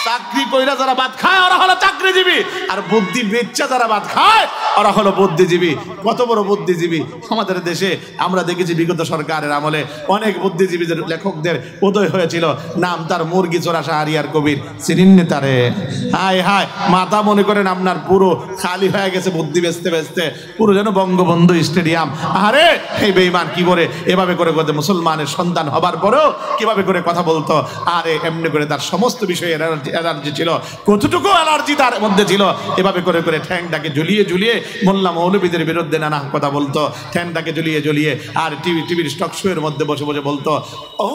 চাকরি কইরা যারা ভাত খায় ওরা হলো চাকরিজীবী, আর বুদ্ধি বেচ্চা যারা ভাত খায় ওরা হলো বুদ্ধিজীবী। কত বড় বুদ্ধিজীবী আমাদের দেশে আমরা দেখেছি। বিগত সরকারের আমলে অনেক বুদ্ধিজীবীদের, লেখকদের উদয় হয়েছিল। নাম তার মুরগি চোরা শাহরিয়ার কবির, চিনিননি তারে? হায় হায়, মাথা মনে করেন আপনার পুরো খালি হয়ে গেছে বুদ্ধি বেচতে বেচতে, পুরো যেন বঙ্গবন্ধু স্টেডিয়াম। আরে এই বেঈমান কি করে এভাবে করে করতে, মুসলমানের সন্তান হবার পরেও কিভাবে করে কথা বলতো। আরে এমনি করে তার সমস্ত বিষয়ে অ্যালার্জি ছিল, কতটুকু অ্যালার্জি তার মধ্যে ছিল। এভাবে করে করে ঠ্যাংটাকে ঝুলিয়ে ঝুলিয়ে মোল্লা মৌলবীদের বিরুদ্ধে নানা কথা বলতো, ঠ্যাংটাকে ঝুলিয়ে ঝুলিয়ে। আর টিভির স্টক শো এর মধ্যে বসে বসে বলতো, ও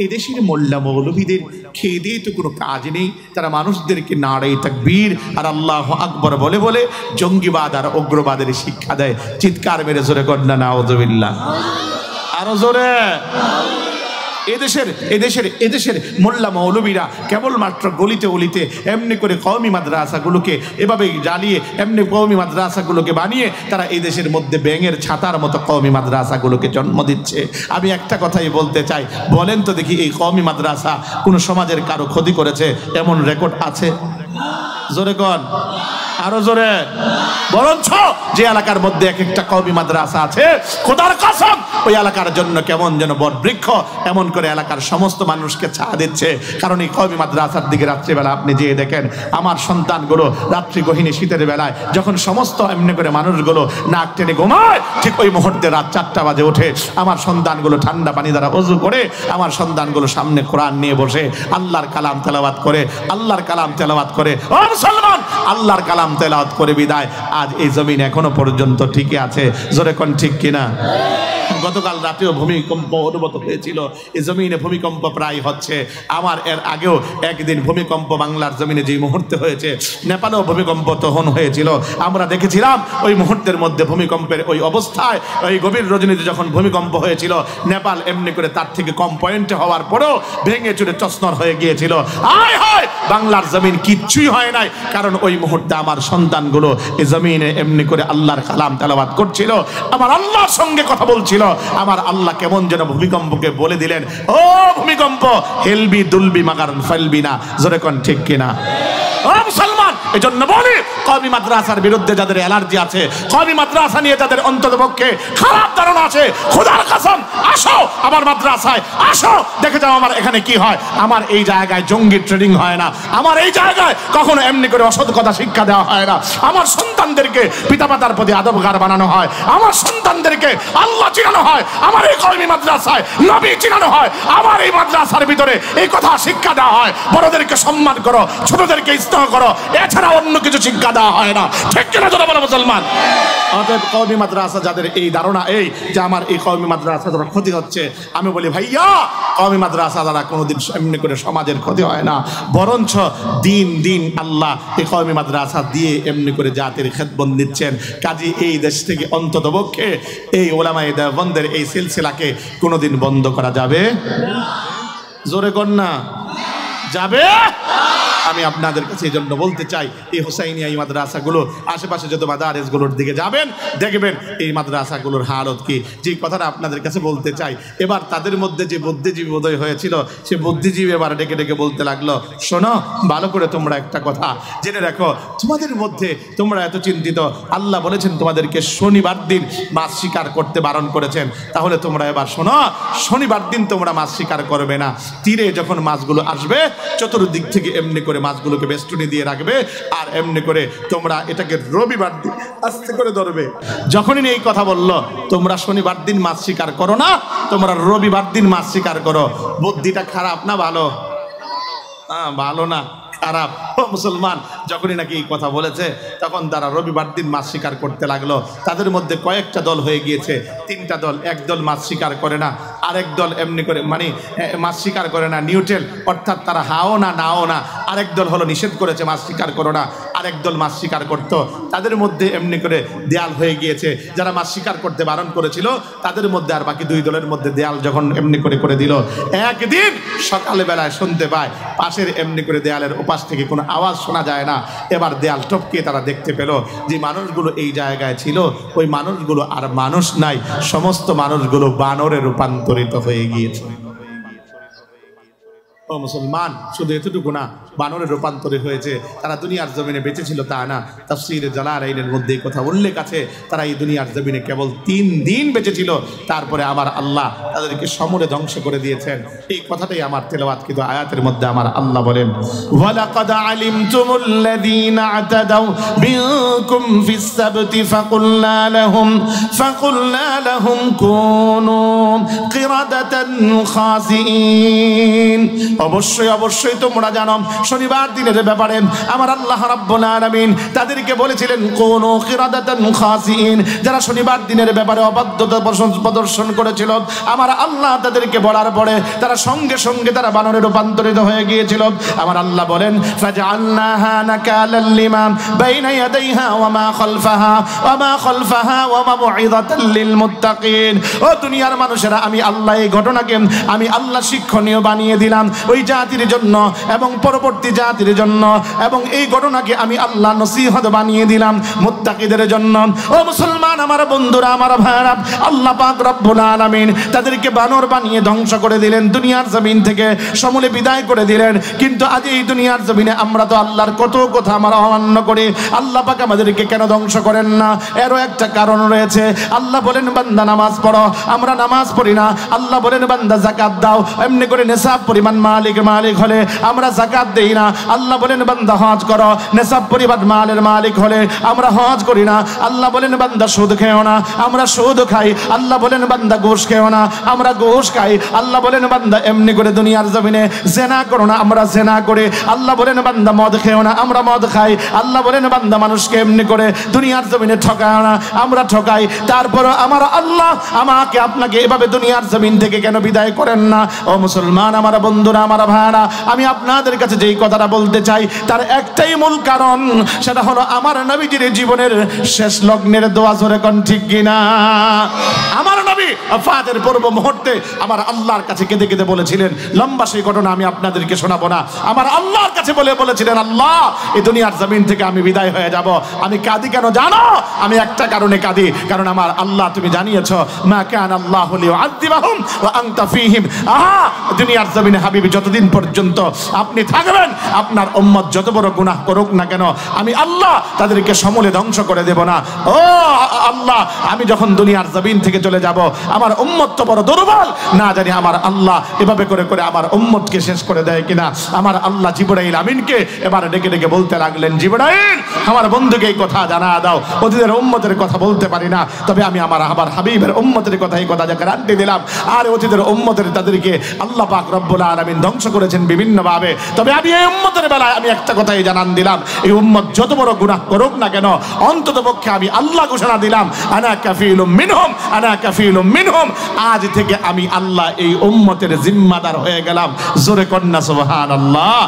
এদেশের মোল্লা মৌলবীদের খেয়ে দিয়ে তো কোনো কাজ নেই, তারা মানুষদেরকে নাড়াই তাকবীর আর আল্লাহু আকবার বলে বলে জঙ্গিবাদ আর উগ্রবাদের শিক্ষা দেয়। চিৎকার মেরে জোরে কন্যা নাউযুবিল্লাহ, আরো জোরে। এদেশের মোল্লা মৌলবীরা কেবলমাত্র গলিতে গলিতে এমনি করে কওমি মাদ্রাসাগুলোকে এভাবে জ্বালিয়ে, এমনি কওমি মাদ্রাসাগুলোকে বানিয়ে তারা এই দেশের মধ্যে ব্যাঙের ছাতার মতো কওমি মাদ্রাসাগুলোকে জন্ম দিচ্ছে। আমি একটা কথাই বলতে চাই, বলেন তো দেখি, এই কওমি মাদ্রাসা কোনো সমাজের কারো ক্ষতি করেছে এমন রেকর্ড আছে? জোরে কন, আরো জোরে। বরঞ্চ যে এলাকার মধ্যে এক একটা কওমি মাদ্রাসা আছে, খোদার কসম ওই এলাকার জন্য কেমন যেন বটবৃক্ষ, এমন করে এলাকার সমস্ত মানুষকে ছায়া দিচ্ছে। কারণ এই কওমি মাদ্রাসার দিকে রাত্রিবেলা আপনি যেয়ে দেখেন আমার সন্তানগুলো রাত্রি গহীনে শীতের বেলায় যখন সমস্ত এমনি করে মানুষগুলো নাক টেনে ঘুমায়, ঠিক ওই মুহূর্তে রাত 4টা বাজে ওঠে আমার সন্তানগুলো ঠান্ডা পানি দ্বারা ওযু করে আমার সন্তানগুলো সামনে কোরআন নিয়ে বসে আল্লাহর কালাম তেলাওয়াত করে, আল্লাহর কালাম তেলাওয়াত করে। ও মুসলমান, আল্লাহর কালাম তেলাওয়াত করে বিদায় আজ এই জমিন এখনো পর্যন্ত ঠিকই আছে। জোরে কোন ঠিক কিনা? গতকাল রাতেও ভূমিকম্প অনুভূত হয়েছিল, এই জমিনে ভূমিকম্প প্রায় হচ্ছে। আমার এর আগেও একদিন ভূমিকম্প বাংলার জমিনে যে মুহূর্তে হয়েছে, নেপালেও ভূমিকম্প তখন হয়েছিল। আমরা দেখেছিলাম ওই মুহূর্তের মধ্যে ভূমিকম্পের ওই অবস্থায়, ওই গভীর রজনীতে যখন ভূমিকম্প হয়েছিল, নেপাল এমনি করে তার থেকে কম পয়েন্টে হওয়ার পরেও ভেঙে চুরে চসনর হয়ে গিয়েছিল। আয় হায়, বাংলার জমিন কিচ্ছুই হয় নাই, কারণ ওই মুহূর্তে আমার সন্তানগুলো এই জমিনে এমনি করে আল্লাহর কালাম তেলাওয়াত করছিল, আমার আল্লাহর সঙ্গে কথা বলছিল। আমার আল্লাহ কেমন যেন ভূমিকম্পকে বলে দিলেন, ও ভূমিকম্প, হেলবি দুলবি মাগার ফেলবি না। জোরে কোন ঠিক কিনা? ও মুসলমান, এজন্য বলি কওমি মাদ্রাসার বিরুদ্ধে যাদের অ্যালার্জি আছে, কওমি মাদ্রাসা নিয়ে যাদের অন্ততপক্ষে খারাপ ধারণা আছে, খোদার কসম আসো আমার মাদ্রাসায়, আসো দেখে যাও আমার এখানে কি হয়। আমার এই জায়গায় জঙ্গি ট্রেনিং হয় না, আমার এই জায়গায় কখনো এমনি করে অসৎ কথা শিক্ষা দেওয়া হয় না। আমার সন্তানদেরকে পিতামাতার প্রতি আদবগার বানানো হয়, আমার সন্তানদেরকে আল্লাহ চিনানো হয়, আমার এই কওমি মাদ্রাসায় নবী চিনানো হয়, আমার এই মাদ্রাসার ভিতরে এই কথা শিক্ষা দেওয়া হয়, বড়দেরকে সম্মান করো, ছোটদেরকে স্নেহ করো, এছাড়া অন্য কিছু শিক্ষা দেওয়া হয় না। ঠিক কিনা জোরে বলো মুসলমান? অতএব কওমি মাদ্রাসা যাদের এই ধারণা এই যে আমার এই কওমি মাদ্রাসা দ্বারা ক্ষতি হচ্ছে, আমি বলি ভাইয়া, কওমি মাদ্রাসা দ্বারা কোনোদিন এমনি করে সমাজের ক্ষতি হয় না, বরঞ্চ দিন দিন আল্লাহ এই কওমি মাদ্রাসা দিয়ে এমনি করে জাতির খেদমত নিচ্ছেন। কাজী এই দেশ থেকে অন্ততপক্ষে এই ওলামায়ে দেওবন্দের এই সিলসিলাকে কোনোদিন বন্ধ করা যাবে? জোরে কর না, যাবে? আমি আপনাদের কাছে এই জন্য বলতে চাই, এই হুসাইনিয়া এই মাদ্রাসাগুলো আশেপাশে যত মাদারেসগুলোর দিকে যাবেন, দেখবেন এই মাদ্রাসাগুলোর হালত কি। যে কথাটা আপনাদের কাছে বলতে চাই, এবার তাদের মধ্যে যে বুদ্ধিজীবী উদয় হয়েছিল, সে বুদ্ধিজীবী এবার ডেকে ডেকে বলতে লাগলো, শোনো ভালো করে তোমরা একটা কথা জেনে রাখো, তোমাদের মধ্যে তোমরা এত চিন্তিত, আল্লাহ বলেছেন তোমাদেরকে শনিবার দিন মাছ শিকার করতে বারণ করেছেন, তাহলে তোমরা এবার শোনো, শনিবার দিন তোমরা মাছ শিকার করবে না। তীরে যখন মাছগুলো আসবে, চতুর্দিক থেকে এমনি করে মাছগুলোকে বেষ্টনী দিয়ে রাখবে, আর এমনি করে তোমরা এটাকে রবিবার দিন আস্তে করে ধরবে। যখনই এই কথা বললো, তোমরা শনিবার দিন মাছ শিকার করো না, তোমরা রবিবার দিন মাছ শিকার করো। বুদ্ধিটা খারাপ না ভালো? ভালো না, খারাপ। ও মুসলমান, যখনই নাকি এই কথা বলেছে, তখন তারা রবিবার দিন মাছ শিকার করতে লাগলো। তাদের মধ্যে কয়েকটা দল হয়ে গিয়েছে, 3টা দল। এক দল মাছ শিকার করে না, আরেক দল এমনি করে মানে মাছ শিকার করে না, নিউট্রাল, অর্থাৎ তারা হাও না নাও না। আরেক দল হলো নিষেধ করেছে মাছ শিকার করো না, আরেক দল মাছ শিকার করত। তাদের মধ্যে এমনি করে দেয়াল হয়ে গিয়েছে। যারা মাছ শিকার করতে বারণ করেছিল, তাদের মধ্যে আর বাকি 2 দলের মধ্যে দেয়াল যখন এমনি করে করে দিল, একদিন সকালবেলায় শুনতে পায় পাশের এমনি করে দেয়ালের ওপাশ থেকে কোনো আওয়াজ শোনা যায় না। এবার দেয়াল টপকে তারা দেখতে পেল যে মানুষগুলো এই জায়গায় ছিল, ওই মানুষগুলো আর মানুষ নাই, সমস্ত মানুষগুলো বানরে রূপান্তরিত হয়ে গিয়েছে। ও মুসলমান, শুধু এতটুকু না, বানরে রূপান্তরিত হয়েছে। তারা দুনিয়ার জমিনে বেঁচে ছিল তা না, তাফসীরে জালালাইনের মধ্যে এই কথা উল্লেখ আছে, তারা এই দুনিয়ার জমিনে কেবল 3 দিন বেঁচে ছিল, তারপরে আমার আল্লাহ তাদেরকে সমূলে ধ্বংস করে দিয়েছেন। এই কথাটাই আমার তেলাওয়াত কিন্তু আয়াতের মধ্যে আমার আল্লাহ বলেন, ওয়ালাকাদ আলিমতুমুল্লাযীনা আতাদাউ বিনকুম ফিস সাবতি ফাকুলনা লাহুম কুনু কিরাদাতান খাসিইন। অবশ্যই অবশ্যই তোমরা জানো, শনিবার দিনের ব্যাপারে আমার আল্লাহ রাব্বুল আলামিন তাদেরকে বলেছিলেন কুনু কিরাদাতান খাসিইন। যারা শনিবার দিনের ব্যাপারে অবাধ্যতা প্রদর্শন করেছিল, আমার আল্লাহ তাদেরকে বলার পরে তারা সঙ্গে সঙ্গে তারা বানরে রূপান্তরিত হয়ে গিয়েছিল। আমার আল্লাহ বলেন, ফাজআলনাহা নাকালাল লিমা বাইনা ইয়াদাইহা ওয়া মা খালফাহা ওয়া মাউইযাতাল লিল মুত্তাকিন। ও দুনিয়ার মানুষেরা, আমি আল্লাহ এই ঘটনাকে আমি আল্লাহ শিক্ষণীয় বানিয়ে দিলাম ওই জাতির জন্য এবং পরবর্তী পরবর্তী জাতির জন্য, এবং এই ঘটনাকে আমি আল্লাহ নসিহত বানিয়ে দিলাম মুত্তাকিদের জন্য। ও মুসলমান আমার বন্ধুরা, আমার ভাইরা, আল্লাহ পাক রব্বুল আলামিন তাদেরকে বানর বানিয়ে ধ্বংস করে দিলেন, দুনিয়ার জমিন থেকে সমূলে বিদায় করে দিলেন। কিন্তু আজ এই দুনিয়ার জমিনে আমরা তো আল্লাহর কত কথা আমরা অমান্য করি। আল্লাহ পাক আমাদেরকে কেন ধ্বংস করেন না? এরও একটা কারণ রয়েছে। আল্লাহ বলেন বান্দা নামাজ পড়ো, আমরা নামাজ পড়ি না। আল্লাহ বলেন বান্দা যাকাত দাও, এমনি করে নেশাব পরিমাণ মালিক হলে আমরা যাকাত দেই না। আল্লাহ বলেন বান্দা হজ করো, নেশাব পরিমাণ মালের মালিক হলে আমরা হজ করি না। আল্লাহ বলেন বান্দা সুদ খেও না, আমরা সুদ খাই। আল্লাহ বলেন বান্দা ঘুষ খেও না, আমরা ঘুষ খাই। আল্লাহ বলেন বান্দা এমনি করে দুনিয়ার জমিনে জেনা করো না, আমরা জেনা করি। আল্লাহ বলেন বান্দা মদ খেও না, আমরা মদ খাই। আল্লাহ বলেন বান্দা মানুষকে এমনি করে দুনিয়ার জমিনে ঠকায় না, আমরা ঠকাই। তারপর আমার আল্লাহ আমাকে আপনাকে এভাবে দুনিয়ার জমিন থেকে কেন বিদায় করেন না? ও মুসলমান আমার বন্ধুরা, আমার ভাইরা, আমি আপনাদের কাছে যেই কথাটা বলতে চাই তার একটাই মূল কারণ, সেটা হলো আমার নবীজির জীবনের শেষ লগ্নের দোয়া। জোরে কোন ঠিক কিনা? আমার নবী ওফাতের পূর্ব মুহূর্তে আমার আল্লাহর কাছে কেঁদে কেঁদে বলেছিলেন, লম্বা সেই ঘটনা আমি আপনাদেরকে শোনাবো না। আমার আল্লাহর কাছে বলেছিলেন, আল্লাহ এই দুনিয়ার জমিন থেকে আমি বিদায় হয়ে যাব। আমি কাঁদি কেন জানো? আমি একটা কারণে কাঁদি, কারণ আমার আল্লাহ তুমি জানিয়েছো মা কানা আল্লাহু লিউআযিবাহুম ওয়া আনতা ফীহিম। আহা, দুনিয়ার জমিনে হাবিবি যতদিন পর্যন্ত আপনি থাকবেন, আপনার উম্মত যত বড় গুনাহ করুক না কেন, আমি আল্লাহ তাদেরকে সমূলে ধ্বংস করে দেব না। ও আল্লাহ, আমি যখন দুনিয়ার জমিন থেকে চলে যাব, আমার উম্মত তো বড় দুর্বল, না জানি আমার আল্লাহ এভাবে করে করে আমার উম্মতকে শেষ করে দেয় কিনা। আমার আল্লাহ জিবরাইল আমিনকে এবার ডেকে ডেকে বলতে লাগলেন, জিবরাইল আমার বন্ধুকে এই কথা জানা দাও। অতীতের উম্মতের কথা বলতে পারি না, তবে আমি আমার হাবিবের উম্মতের কথা এই কথা গ্যারান্টি দিলাম। আর অতীতের উম্মতের তাদেরকে আল্লাহ পাক রব্বুল আলামিন ধ্বংস করেছেন বিভিন্ন ভাবে, তবে আমি এই উম্মতের বেলায় আমি একটা কথাই জানান দিলাম, এই উম্মত যত বড় গুনাহ করুক না কেন, অন্তত পক্ষে আমি আল্লাহ ঘোষণা দিলাম, আনা কাফিলুম মিনহুম, আনা কাফিলুম মিনহুম। আজ থেকে আমি আল্লাহ এই উম্মতের জিম্মাদার হয়ে গেলাম। জোরে কন্যা সুবহানাল্লাহ।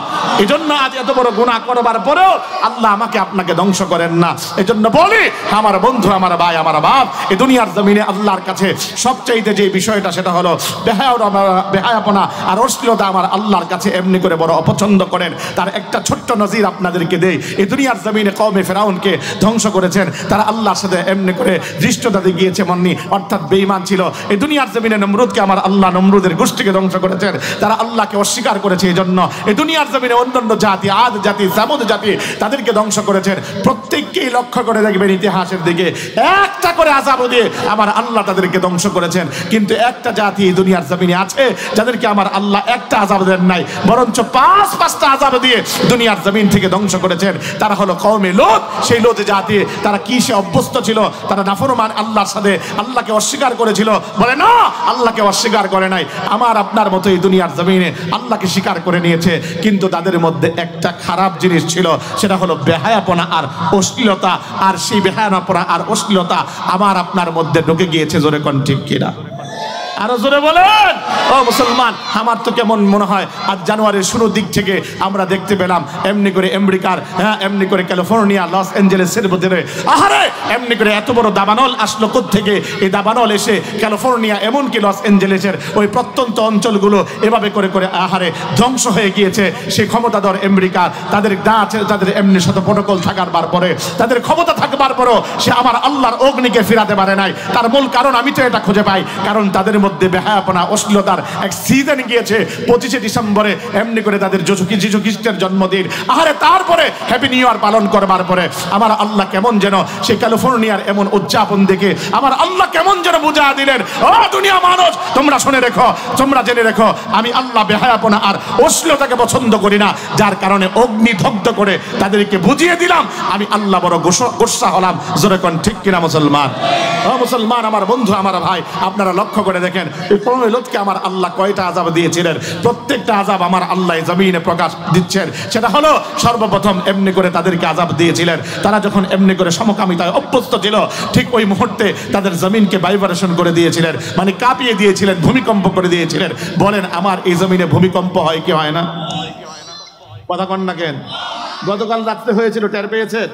এজন্য আজ এত বড় গুনাহ করবার পরেও আল্লাহ আমাকে আপনাকে ধ্বংস করেন না। এজন্য বলি আমার বন্ধু, আমার ভাই, আমার বাপ, এই দুনিয়ার জমিনে আল্লাহর কাছে সবচাইতে যে বিষয়টা সেটা হলো বেহায়াপনা আর অশ্লীলতা আমার আল্লাহর কাছে এমনি করে বড় অপছন্দ করেন। তার একটা ছোট্ট নজির আপনাদেরকে দেই। এই দুনিয়ার জমিনে কওমে ফেরাউনকে ধ্বংস করেছেন, তারা আল্লাহর সাথে এমনি করে দৃষ্টতাতে গিয়েছে মন্নি, অর্থাৎ বেঈমান ছিল। এই দুনিয়ার জমিনে নমরুদকে আমার আল্লাহ নমরুদের গোষ্ঠীকে ধ্বংস করেছেন, তারা আল্লাহকে অস্বীকার করেছে। এই জন্য এই দুনিয়ার জমিনে অন্যান্য জাতি, আদ জাতি, সামুদ জাতি, তাদেরকে ধ্বংস করেছেন। প্রত্যেককেই লক্ষ্য করে দেখবেন ইতিহাসের দিকে একটা করে আযাব দিয়ে আমার আল্লাহ তাদেরকে ধ্বংস করেছেন। কিন্তু একটা জাতি এই দুনিয়ার জমিনে আছে যাদেরকে আমার আল্লাহ একটা আযাব দেন নাই, বরঞ্চ পাঁচটা আযাব দিয়ে দুনিয়ার জমিন থেকে ধ্বংস করেছেন। তারা হলো কওমে লূত। সেই লূত জাতি তারা কিসে অভ্যস্ত ছিল? তারা নাফরমান আল্লাহর সাথে আল্লাহকে অস্বীকার করেছিল। বলে না, আল্লাহকে অস্বীকার করে নাই। আমার আপনার মতো এই দুনিয়ার জমিনে আল্লাহকে স্বীকার করে নিয়েছে, কিন্তু তাদের মধ্যে একটা খারাপ জিনিস ছিল, সেটা হলো বেহায়াপনা আর অশ্লীলতা। আর সেই বেহায়াপনা আর অশ্লীলতা আমার আপনার মধ্যে ঢুকে গিয়েছে। জোরে কোন ঠিক কিনা? আরো জোরে বলেন। ও মুসলমান, আমার তো কেমন মনে হয় আজ জানুয়ারির শুরুর দিক থেকে আমরা দেখতে পেলাম এমনি করে আমেরিকার, এমনি করে ক্যালিফোর্নিয়া, লস অ্যাঞ্জেলেসের ভিতরে আহারে এমনি করে এত বড় দাবানল আসলো কোত্থেকে? এই দাবানল এসে ক্যালিফোর্নিয়া এমনকি লস অ্যাঞ্জেলেসের ওই প্রত্যন্ত অঞ্চলগুলো এভাবে করে করে আহারে ধ্বংস হয়ে গিয়েছে। সেই ক্ষমতাধর আমেরিকা তাদের তাদের এমনি শত প্রটোকল থাকার পরে, তাদের ক্ষমতা থাকবার পরও সে আমার আল্লাহর অগ্নিকে ফিরাতে পারে নাই। তার মূল কারণ আমি তো এটা খুঁজে পাই, কারণ তাদের মধ্যে বেহায়াপনা অশ্লীলতার এক সিজন গিয়েছে। 25শে ডিসেম্বরে এমনি করে তাদের যিশু খ্রিস্টের জন্মদিন, আহারে তারপরে হ্যাপি নিউ ইয়ার পালন করবার পরে আমার আল্লাহ কেমন যেন সেই ক্যালিফোর্নিয়ার এমন উদযাপন দেখে আমার আল্লাহ কেমন যেন বুঝা দিলেন, ও দুনিয়া মানুষ তোমরা শুনে রেখো, তোমরা জেনে রেখো, আমি আল্লাহ বেহায়াপনা আর অশ্লীলতাকে পছন্দ করি না। যার কারণে অগ্নিদগ্ধ করে তাদেরকে বুঝিয়ে দিলাম আমি আল্লাহ বড় গোসা হলাম। জোরে কোন ঠিক কিনা মুসলমান? ও মুসলমান আমার বন্ধু, আমার ভাই, আপনারা লক্ষ্য করে দেখেন এই কওমে লূতকে আমার আল্লাহ কয়টা আযাব দিয়েছিলেন। প্রত্যেকটা আযাব আমার আল্লাহ জমিনে প্রকাশ দিচ্ছেন। সেটা হলো সর্বপ্রথম এমনি করে তাদেরকে আযাব দিয়েছিলেন, তারা যখন এমনি করে সমকামিতায় অভ্যস্ত ছিল, ঠিক ওই মুহূর্তে তাদের জমিনকে ভাইব্রেশন করে দিয়েছিলেন, মানে কাঁপিয়ে দিয়েছিলেন, ভূমিকম্প করে দিয়েছিলেন। বলেন আমার এই জমিনে ভূমিকম্প হয় কি হয় না? কথা কন না কেন? গতকাল রাত্রে হয়েছিল, টের পেয়েছেন?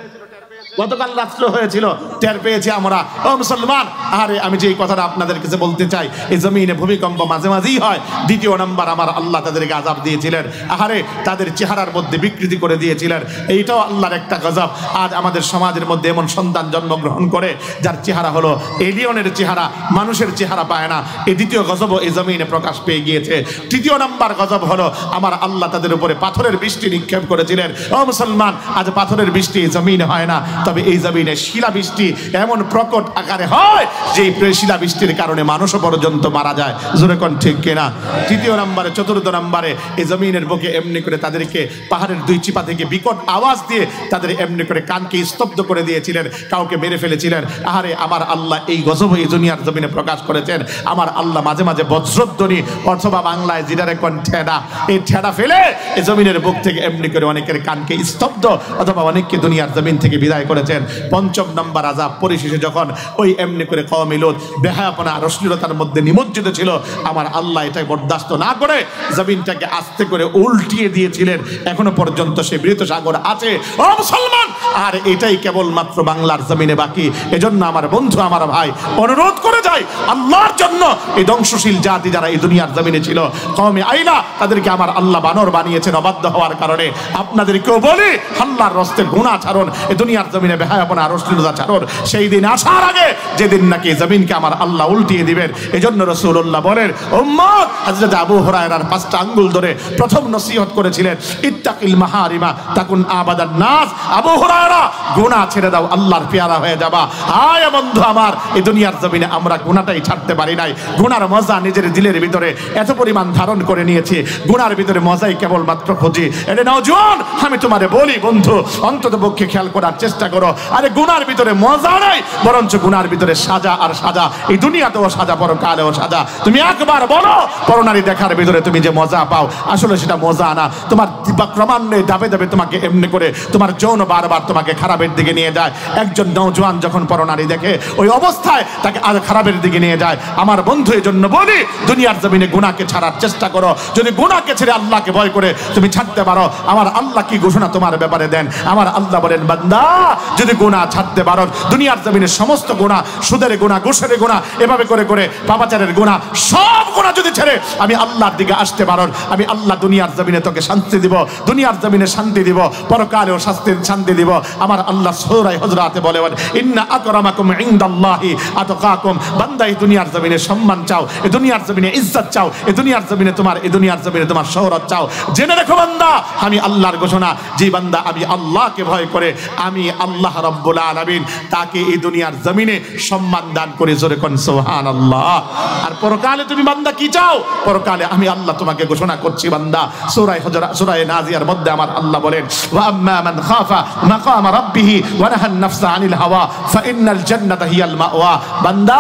গতকাল রাত্রে হয়েছিল, টের পেয়েছি আমরা। ও মুসলমান, আরে আমি যে এই কথাটা আপনাদের কাছে বলতে চাই, এই জমিনে ভূমিকম্প মাঝে মাঝেই হয়। দ্বিতীয় নাম্বার, আমার আল্লাহ তাদেরকে আযাব দিয়েছিলেন, আরে তাদের চেহারার মধ্যে বিকৃতি করে দিয়েছিলেন। এইটাও আল্লাহর একটা গজব। আজ আমাদের সমাজের মধ্যে এমন সন্তান জন্মগ্রহণ করে যার চেহারা হলো এলিয়নের চেহারা, মানুষের চেহারা পায় না। এই দ্বিতীয় গজবও এই জমিনে প্রকাশ পেয়ে গিয়েছে। তৃতীয় নাম্বার গজব হলো, আমার আল্লাহ তাদের উপরে পাথরের বৃষ্টি নিক্ষেপ করেছিলেন। ও মুসলমান, আজ পাথরের বৃষ্টি এই জমিনে হয় না, তবে এই জমিনে শিলা বৃষ্টি এমন প্রকট আকারে হয় যে শিলা বৃষ্টির কারণে মানুষও পর্যন্ত মারা যায়। জোরে কোন ঠিক কিনা? তৃতীয় নম্বরে, চতুর্থ নম্বরে, এই জমিনের বুকে এমনি করে তাদেরকে পাহাড়ের দুই চিপা থেকে বিকট আওয়াজ দিয়ে তাদের এমনি করে কানকে স্তব্ধ করে দিয়েছিলেন, কাউকে মেরে ফেলেছিলেন। আহারে আমার আল্লাহ এই গজব এই দুনিয়ার জমিনে প্রকাশ করেছেন। আমার আল্লাহ মাঝে মাঝে বজ্রধ্বনি অথবা বাংলায় যেটারে কোন ঠেডা, এই ঠেডা ফেলে এই জমিনের বুক থেকে এমনি করে অনেকের কানকে স্তব্ধ অথবা অনেককে দুনিয়ার জমিন থেকে বিদায় করেছেন। পঞ্চম নম্বর আযাব, পরিশেষে যখন ওই এমনি করে কওমে লূত বেহায়াপনা আর অশ্লীলতার মধ্যে নিমজ্জিত ছিল, আমার আল্লাহ এটাই বরদাস্ত না করে জমিনটাকে আস্তে করে উল্টিয়ে দিয়েছিলেন। এখনো পর্যন্ত সে মৃত সাগর আছে। ও মুসলমান, আর এটাই কেবলমাত্র বাংলার জমিনে বাকি। এজন্য আমার বন্ধু, আমার ভাই, অনুরোধ করে যাই আল্লাহর জন্য, এই ধ্বংসশীল জাতি যারা এই দুনিয়ার জমিনে ছিল, কওমে আইলা, তাদেরকে আমার আল্লাহ বানর বানিয়েছেন অবাধ্য হওয়ার কারণে। আপনাদেরকেও বলি, আল্লাহর রাস্তে গুনাহ ছাড়ুন, এই দুনিয়ার জমিনে বেহায়াপনা আর অশ্লীলতা ছাড়ুন। সেই দিন আসার আগে, যেদিন নাকি জমিনকে আমার আল্লাহ উল্টিয়ে দিবেন। এজন্য রাসূলুল্লাহ বলেন, উম্মত, হযরত আবু হুরায়রার 5টা আঙ্গুল ধরে প্রথম নসিহত করেছিলেন, ইত্তাকিল মাহারিমা তাকুন আবাদান নাস। আবু হুরায়রা, গুনাহ ছেড়ে দাও, আল্লাহর পেয়ারা হয়ে যাবা। আয় বন্ধু আমার, এই দুনিয়ার জমিনে আমরা গুনাহটাই ছাড়তে পারি নাই। গুনার মজা নিজের দিলের ভিতরে এত পরিমাণ ধারণ করে নিয়েছি, গুনার ভিতরে মজাই কেবলমাত্র খুঁজি। এটা নওজোয়ান, আমি তোমারে বলি বন্ধু, অন্তত পক্ষে খেয়াল করার চেষ্টা করো। আরে গুনার ভিতরে মজা নাই, বরঞ্চ গুনার ভিতরে সাজা আর সাজা। এই দুনিয়াতেও সাজা, পরকালেও সাজা। তুমি একবার বলো, পরনারী দেখার ভিতরে তুমি যে মজা পাও, আসলে সেটা মজা না। তোমার ক্রমান্বয়ে দাবে দাবে তোমাকে এমনি করে তোমার যৌন বারবার তোমাকে খারাপের দিকে নিয়ে যায়। একজন নওজোয়ান যখন পরনারী দেখে, ওই অবস্থায় তাকে আর খারাপের দিকে নিয়ে যায়। আমার বন্ধু, এই জন্য বলি, দুনিয়ার জমিনে গুনাহকে ছাড়ার চেষ্টা করো। যদি গুনাহকে ছেড়ে আল্লাহকে ভয় করে তুমি ছাড়তে পারো, আমার আল্লাহ কি ঘোষণা তোমার ব্যাপারে দেন? আমার আল্লাহ বলেন, বান্দা, যদি গুনাহ ছাড়তে পারো, দুনিয়ার জমিনে সমস্ত গুনাহ, সুদের গুনাহ, ঘুষের গুনাহ, এভাবে করে করে পাপাচারের গুনাহ, সব গুনাহ যদি ছেড়ে আমি আল্লাহর দিকে আসতে পারো, আমি আল্লাহ দুনিয়ার জমিনে তোকে শান্তি দিব, দুনিয়ার জমিনে শান্তি দিব, পরকালেও শান্তি দিব। আমার আল্লাহ সূরা হুজরাতে বলেন, ইন্না আকরামাকুম ইনদাল্লাহি আতকাকুম। বান্দা, এই দুনিয়ার জমিনে সম্মান চাও, এই দুনিয়ার জমিনে ইজ্জত চাও, এই দুনিয়ার জমিনে তোমার শহরত চাও, জেনে রেখো বান্দা, আমি আল্লাহর ঘোষণা, যে বান্দা আমি আল্লাহকে ভয় করে, আমি আল্লাহ রাব্বুল আলামিন তাকে এই দুনিয়ার জমিনে সম্মান দান করে। জোরে কোন সুবহানাল্লাহ। আর পরকালে তুমি বান্দা কি চাও? পরকালে আমি আল্লাহ তোমাকে ঘোষণা করছি বান্দা, সূরা হুজুরাত, সূরা নাজিয়ার মধ্যে আমার আল্লাহ বলেন, ওয়া আম্মা মান খাফা মাকাম রাব্বিহি ওয়া নাহান নাফসা আনিল হাওয়া ফাইন্নাল জান্নাতা হিয়াল মাওয়া। বান্দা,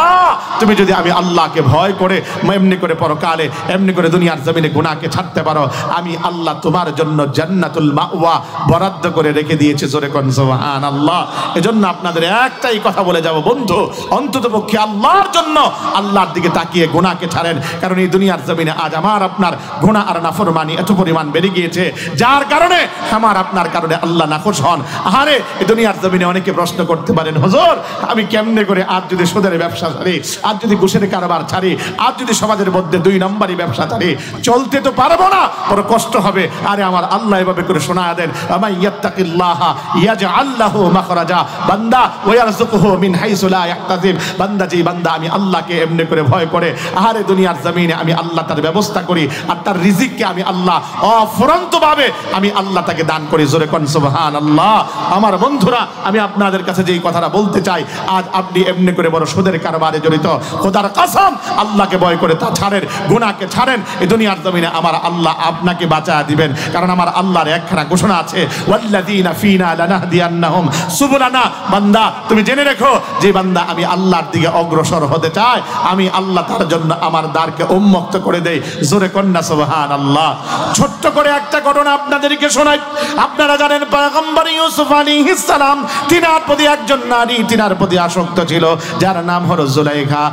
তুমি যদি আমি আল্লাহকে ভয় করে এমনি করে পরকালে এমনি করে দুনিয়ার জমিনে গুনাহকে ছাড়তে পারো, আমি আল্লাহ তোমার জন্য জান্নাতুল মাওয়া বরাদ্দ করে রেখে দিয়েছি। জোরে কোন সুবহানাল্লাহ। এজন্য আপনাদের একটাই কথা বলে যাব বন্ধু, অন্তত পক্ষে আল্লাহর জন্য আল্লাহর দিকে তাকিয়ে গুনাহকে ছাড়েন। কারণ এই দুনিয়ার জমিনে আজ আমার আপনার গুনাহ আর নাফরমানি এত পরিমাণ বেড়ে গিয়েছে, যার কারণে আমার আপনার কারণে আল্লাহ নাখোশ হন। আরে এই দুনিয়ার জমিনে অনেকে প্রশ্ন করতে পারেন, হুজুর আমি কেমনে করে আজ যদি সুদের ব্যবসা ছাড়ি, আজ যদি ঘুষের কারবার ছাড়ি, আজ যদি সমাজের মধ্যে 2 নম্বরই ব্যবসা ছাড়ি, চলতে তো পারবো না, বড় কষ্ট হবে। আরে আমার আল্লাহ এভাবে করে শোনায়া দেন, আমাই ইয়াত্তাকিল্লাহা ইয়াজআল লাহু মাখরাজা। বান্দা, ওয়ারযুকুহু মিন হাইসু লা ইয়াহতাসিব। বান্দা, যেই বান্দা আমি আল্লাহকে এমনি করে ভয় করে, আরে দুনিয়ার জমিনে আমি আল্লাহ তার ব্যবস্থা করি, আর তার রিজিককে আমি আল্লাহ অফুরন্তভাবে আমি আল্লাহ তাকে দান করি। জোরে কোন সুবহানাল্লাহ। আমার বন্ধুরা, আমি আপনাদের কাছে যেই কথাটা বলতে চাই, আজ আপনি এমনি করে বড় সুদের কারবারে জড়িত, খোদার কসম, আল্লাহকে ভয় করে তা ছাড়েন, গুনাহকে ছাড়েন, এই দুনিয়ার জমিনে আমার আল্লাহ আপনাকে বাঁচায়া দিবেন। কারণ আমার আল্লাহর একখানা ঘোষণা আছে, ওয়াল্লাযীনা ফীনা লানাহদিয়ান্নাহুম সুবুলানা। বান্দা, তুমি জেনে রেখো, যে বান্দা আমি আল্লাহর দিকে অগ্রসর হতে চায়, আমি আল্লাহ তার জন্য আমার দ্বারকে উন্মুক্ত করে দেই। জোরে কন্যা সুবহানাল্লাহ। ছোট্ট করে একটা ঘটনা আপনাদেরকে শোনাই। আপনারা জানেন পয়গম্বর ইউসুফ আলাইহিস সালাম, তিনার প্রতি একজন নারী তিনার প্রতি আসক্ত ছিল, যার নাম হলো জুলাইখা।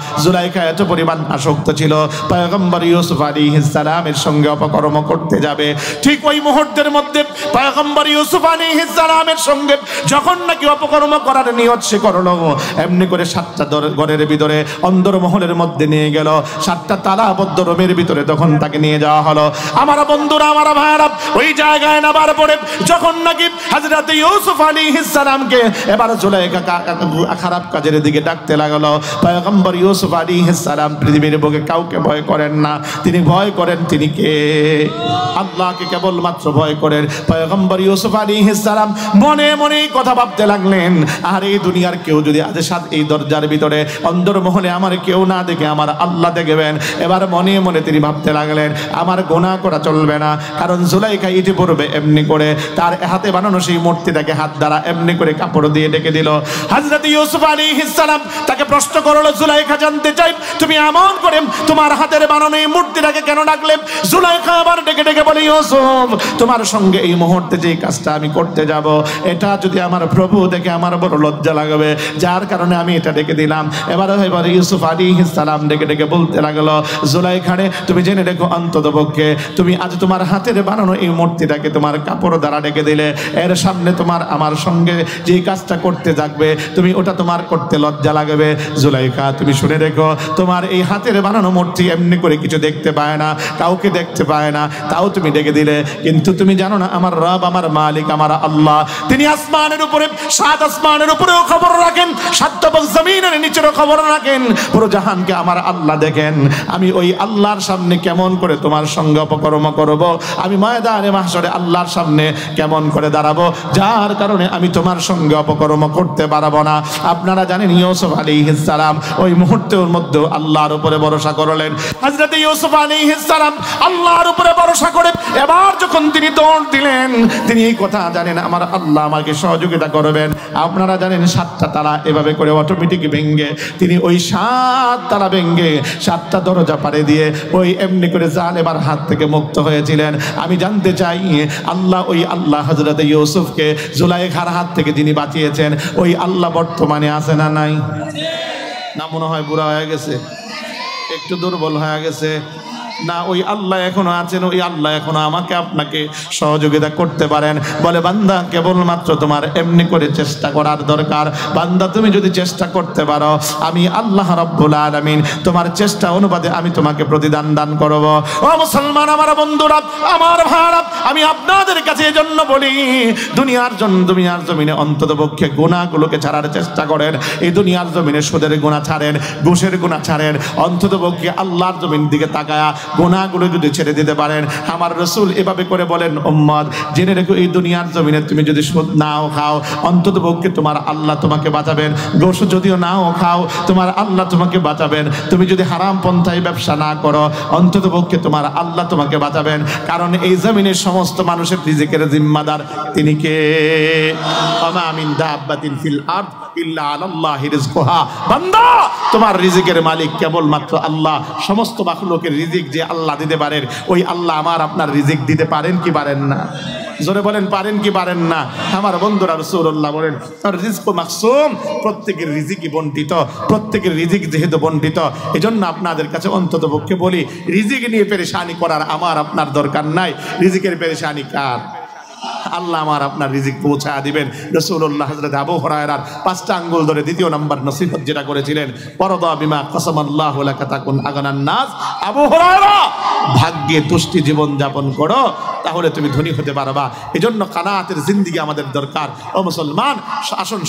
জুলাইখা এত পরিমাণ আসক্ত ছিল পয়গম্বর ইউসুফ আলাইহিস সালামের সঙ্গে অপকর্ম করতে যাবে। ঠিক ওই মুহূর্তের মধ্যে পয়গম্বর ইউসুফ আলাইহিস সালামের সঙ্গে যখন নাকি অপকর্ম করার নিয়ত সে করলো, এমনি করে 7টা ঘরের ভিতরে অন্দরমহলের মধ্যে নিয়ে গেল, 7টা তালাবদ্ধ রুমের ভিতরে তখন তাকে নিয়ে যাওয়া হলো। আমার বন্ধুরা, আমার ভাইরা, ওই জায়গায় নামার পরে যখন নাকি হযরত ইউসুফ আলাইহিস সালামকে এবার জুলাইখা খারাপ কাজের দিকে ডাকতে লাগলো। পয়গম্বর ইউসুফ আলাইহিস সালাম পৃথিবীর বুকে কাউকে ভয় করেন না, তিনি ভয় করেন তিনি কে? আল্লাহকে কেবলমাত্র ভয় করেন। পয়গম্বর ইউসুফ আলাইহিস সালাম মনে মনে কথা ভাবতে লাগলেন, আর এই দুনিয়ার কেউ যদি আজ সাত এই দরজার ভিতরে অন্দরমহলে আমার কেউ না দেখে আমার আল্লাহ দেখবেন। এবার মনে মনে তিনি ভাবতে লাগলেন আমার গুনাহ করা চলবে না, কারণ জুলাইখা ইটি পড়বে এমনি করে তার হাতে বানানো সেই মূর্তিটাকে হাত দ্বারা এমনি করে কাপড় দিয়ে ঢেকে দিল। হযরত ইউসুফ আলাইহিস সালাম তাকে প্রশ্ন করলো, জুলাইখা জানতে চাই তুমি এমন করে তোমার হাতের বানানো এই মূর্তিটাকে কেন ডাকলে? জুলাইখা আবার ডেকে ডেকে বলে, ইউসুফ তোমার সঙ্গে এই মুহূর্তে যে কাজটা আমি করতে যাব এটা যদি আমার প্রভু দেখে আমার বড় লজ্জা লাগবে, যার কারণে আমি এটা ডেকে দিলাম। এবার ইউসুফ আলাইহিস সালাম ডেকে ডেকে বলতে লাগলো, জুলাইখা তুমি জেনে রেখো অন্ততপক্ষে তুমি আজ তোমার হাতের বানানো এই মূর্তিটাকে তোমার কাপড় দ্বারা ডেকে দিলে, এর সামনে তোমার আমার সঙ্গে যে কাজটা করতে যাবে তুমি ওটা তোমার করতে লজ্জা লাগবে। জুলাইখা তুমি শুনে রেখো, তোমার এই হাতের বানানো মূর্তি এমনি করে কিছু দেখতে পায় না, কাউকে দেখতে পায় না, তাও তুমি ডেকে দিলে। কিন্তু তুমি জানো না আমার রব, আমার মালিক, আমার আল্লাহ, তিনি আসমানের উপরে 7 আসমানের উপরেও খবর রাখেন, 7 জমিনের নিচেরও খবর রাখেন, পুরো জাহানকে আমার আল্লাহ দেখেন। আমি ওই আল্লাহর সামনে কেমন করে তোমার সঙ্গে অপকর্ম করব, আমি ময়দানে মাহশরে আল্লাহর সামনে কেমন করে দাঁড়াবো, যার কারণে আমি তোমার সঙ্গে অপকর্ম করতে পারবো না। আপনারা জানেন ইউসুফ আলাইহিস সালাম ওই মুহূর্তের মধ্যে আল্লাহর উপরে ভরসা করলেন। হযরত ইউসুফ আলাইহিস সালাম আল্লাহর উপরে ভরসা করে এবার যখন তিনি দৌড় দিলেন, তিনি এই কথা জানেন আমার আল্লাহ আমাকে সহযোগিতা করবেন। আপনারা জানেন 7টা তালা এভাবে করে অটোমেটিক ভেঙ্গে তিনি ওই 7 তালা ভেঙ্গে 7টা দরজা পাড়ে দিয়ে ওই এমনি করে জালেমার হাত থেকে মুক্ত হয়েছিলেন। আমি জানতে চাই আল্লাহ, ওই আল্লাহ হযরত ইউসুফকে জুলাইখার হাত থেকে যিনি বাঁচিয়েছেন ওই আল্লাহ বর্তমানে আছে না নাই? না মনে হয় বুড়া হয়ে গেছে, একটু দুর্বল হয়ে গেছে না? ওই আল্লাহ এখনো আছেন, ওই আল্লাহ এখনো আমাকে আপনাকে সহযোগিতা করতে পারেন। বলে বান্দা কেবলমাত্র তোমার এমনি করে চেষ্টা করার দরকার। বান্দা তুমি যদি চেষ্টা করতে পারো আমি আল্লাহ রাব্বুল আলামিন তোমার চেষ্টা অনুপাতে আমি তোমাকে প্রতিদান দান করব। ও মুসলমান আমার বন্ধুরা, আমার ভাইরা, আমি আপনাদের কাছে এজন্য বলি দুনিয়ার জমিনে অন্ততপক্ষে গুনাহগুলোকে ছাড়ার চেষ্টা করেন। এই দুনিয়ার জমিনে সুদের গুনাহ ছাড়েন, ঘুষের গুনাহ ছাড়েন, অন্ততপক্ষে আল্লাহর জমিন দিকে তাকায়া গুনাহগুলো যদি ছেড়ে দিতে পারেন। আমার রাসূল এভাবে করে বলেন, উম্মত জেনে রেখো এই দুনিয়ার জমিনে তুমি যদি সুদ নাও খাও অন্ততপক্ষে তোমার আল্লাহ তোমাকে বাঁচাবেন। ঘুষ যদিও নাও খাও তোমার আল্লাহ তোমাকে বাঁচাবেন। তুমি যদি হারাম পন্থায় ব্যবসা না করো অন্ততপক্ষে তোমার আল্লাহ তোমাকে বাঁচাবেন। কারণ এই জমিনের সমস্ত মানুষের রিজিকের জিম্মাদার তিনি কে? ওয়া মিন দাব্বাতিন ফিল আরদ ইল্লা আলাল্লাহি রিজকুহা। বান্দা তোমার রিজিকের মালিক কেবলমাত্র আল্লাহ। সমস্ত মাখলুকের রিজিক যে আল্লাহ দিতে পারেন ওই আল্লাহ আমার আপনার রিজিক দিতে পারেন কি পারেন না? জোরে বলেন পারেন কি পারেন না? আমার বন্ধুরা রাসূলুল্লাহ বলেন আর রিজক মাকসুম, প্রত্যেকের রিজিকই বণ্টিত। প্রত্যেকের রিজিক যেহেতু বণ্টিত এজন্য আপনাদের কাছে অন্ততপক্ষে বলি রিজিক নিয়ে পেরেশানি করার আমার আপনার দরকার নাই। রিজিকের পেরেশানি কার? আল্লাহ আমার আপনার রিজিক পৌঁছা দিবেন। রাসূলুল্লাহ হযরত আবু হুরায়রার 5টা আঙ্গুল ধরে দ্বিতীয় নাম্বার নসিহত যেটা করেছিলেন, পরদা বিমা কাসামাল্লাহু লাকা তাকুন আগানান নাস। আবু হুরায়রা ভাগ্যে তুষ্টি জীবন যাপন করো তাহলে তুমি ধনী হতে পারবা। এজন্য কানাতের জিন্দেগি আমাদের দরকার। ও মুসলমান আসুন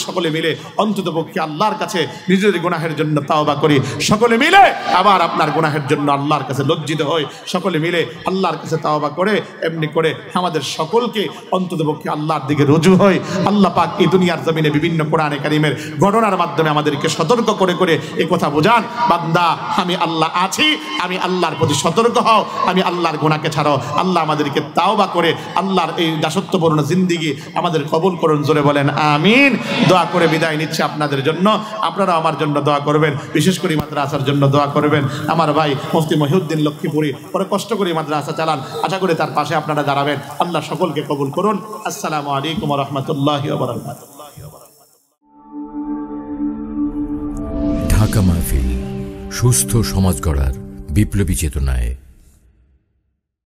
সকলে মিলে অন্ততপক্ষে আল্লাহর কাছে নিজের গুনাহের জন্য তাওবা করি। সকলে মিলে আবার আপনার গুনাহের জন্য আল্লাহর কাছে লজ্জিত হই। সকলে মিলে আল্লাহর কাছে তাওবা করে এমনি করে আমাদের সকলকে অন্ততপক্ষে আল্লাহর দিকে রুজু হয়। আল্লাহ পাক এই দুনিয়ার জমিনে বিভিন্ন কোরআনে কারীমের ঘটনার মাধ্যমে আমাদেরকে সতর্ক করে করে এই কথা বোঝান, বান্দা আমি আল্লাহ আছি, আমি আল্লাহর প্রতি সতর্ক হও, আমি আল্লাহর গুনাহকে ছাড়ো। আল্লাহ আমাদেরকে তাওবা করে আল্লাহর এই দাসত্বপূর্ণ জিন্দেগি আমাদের কবুল করুন। জোরে বলেন আমিন। দোয়া করে বিদায় নিচ্ছে আপনাদের জন্য, আপনারা আমার জন্য দোয়া করবেন। বিশেষ করে মাদ্রাসার জন্য দোয়া করবেন। আমার ভাই মুফতি মহিউদ্দিন লক্ষ্মীপুরি পরে কষ্ট করে মাদ্রাসা চালান, আশা করি তার পাশে আপনারা দাঁড়াবেন। আল্লাহ সকলকে কবুল করুন। আসসালামু আলাইকুম ওয়া রাহমাতুল্লাহি ওয়া বারাকাতুহু। ঢাকা মাহফিল সুস্থ সমাজ গড়ার বিপ্লবী চেতনায়।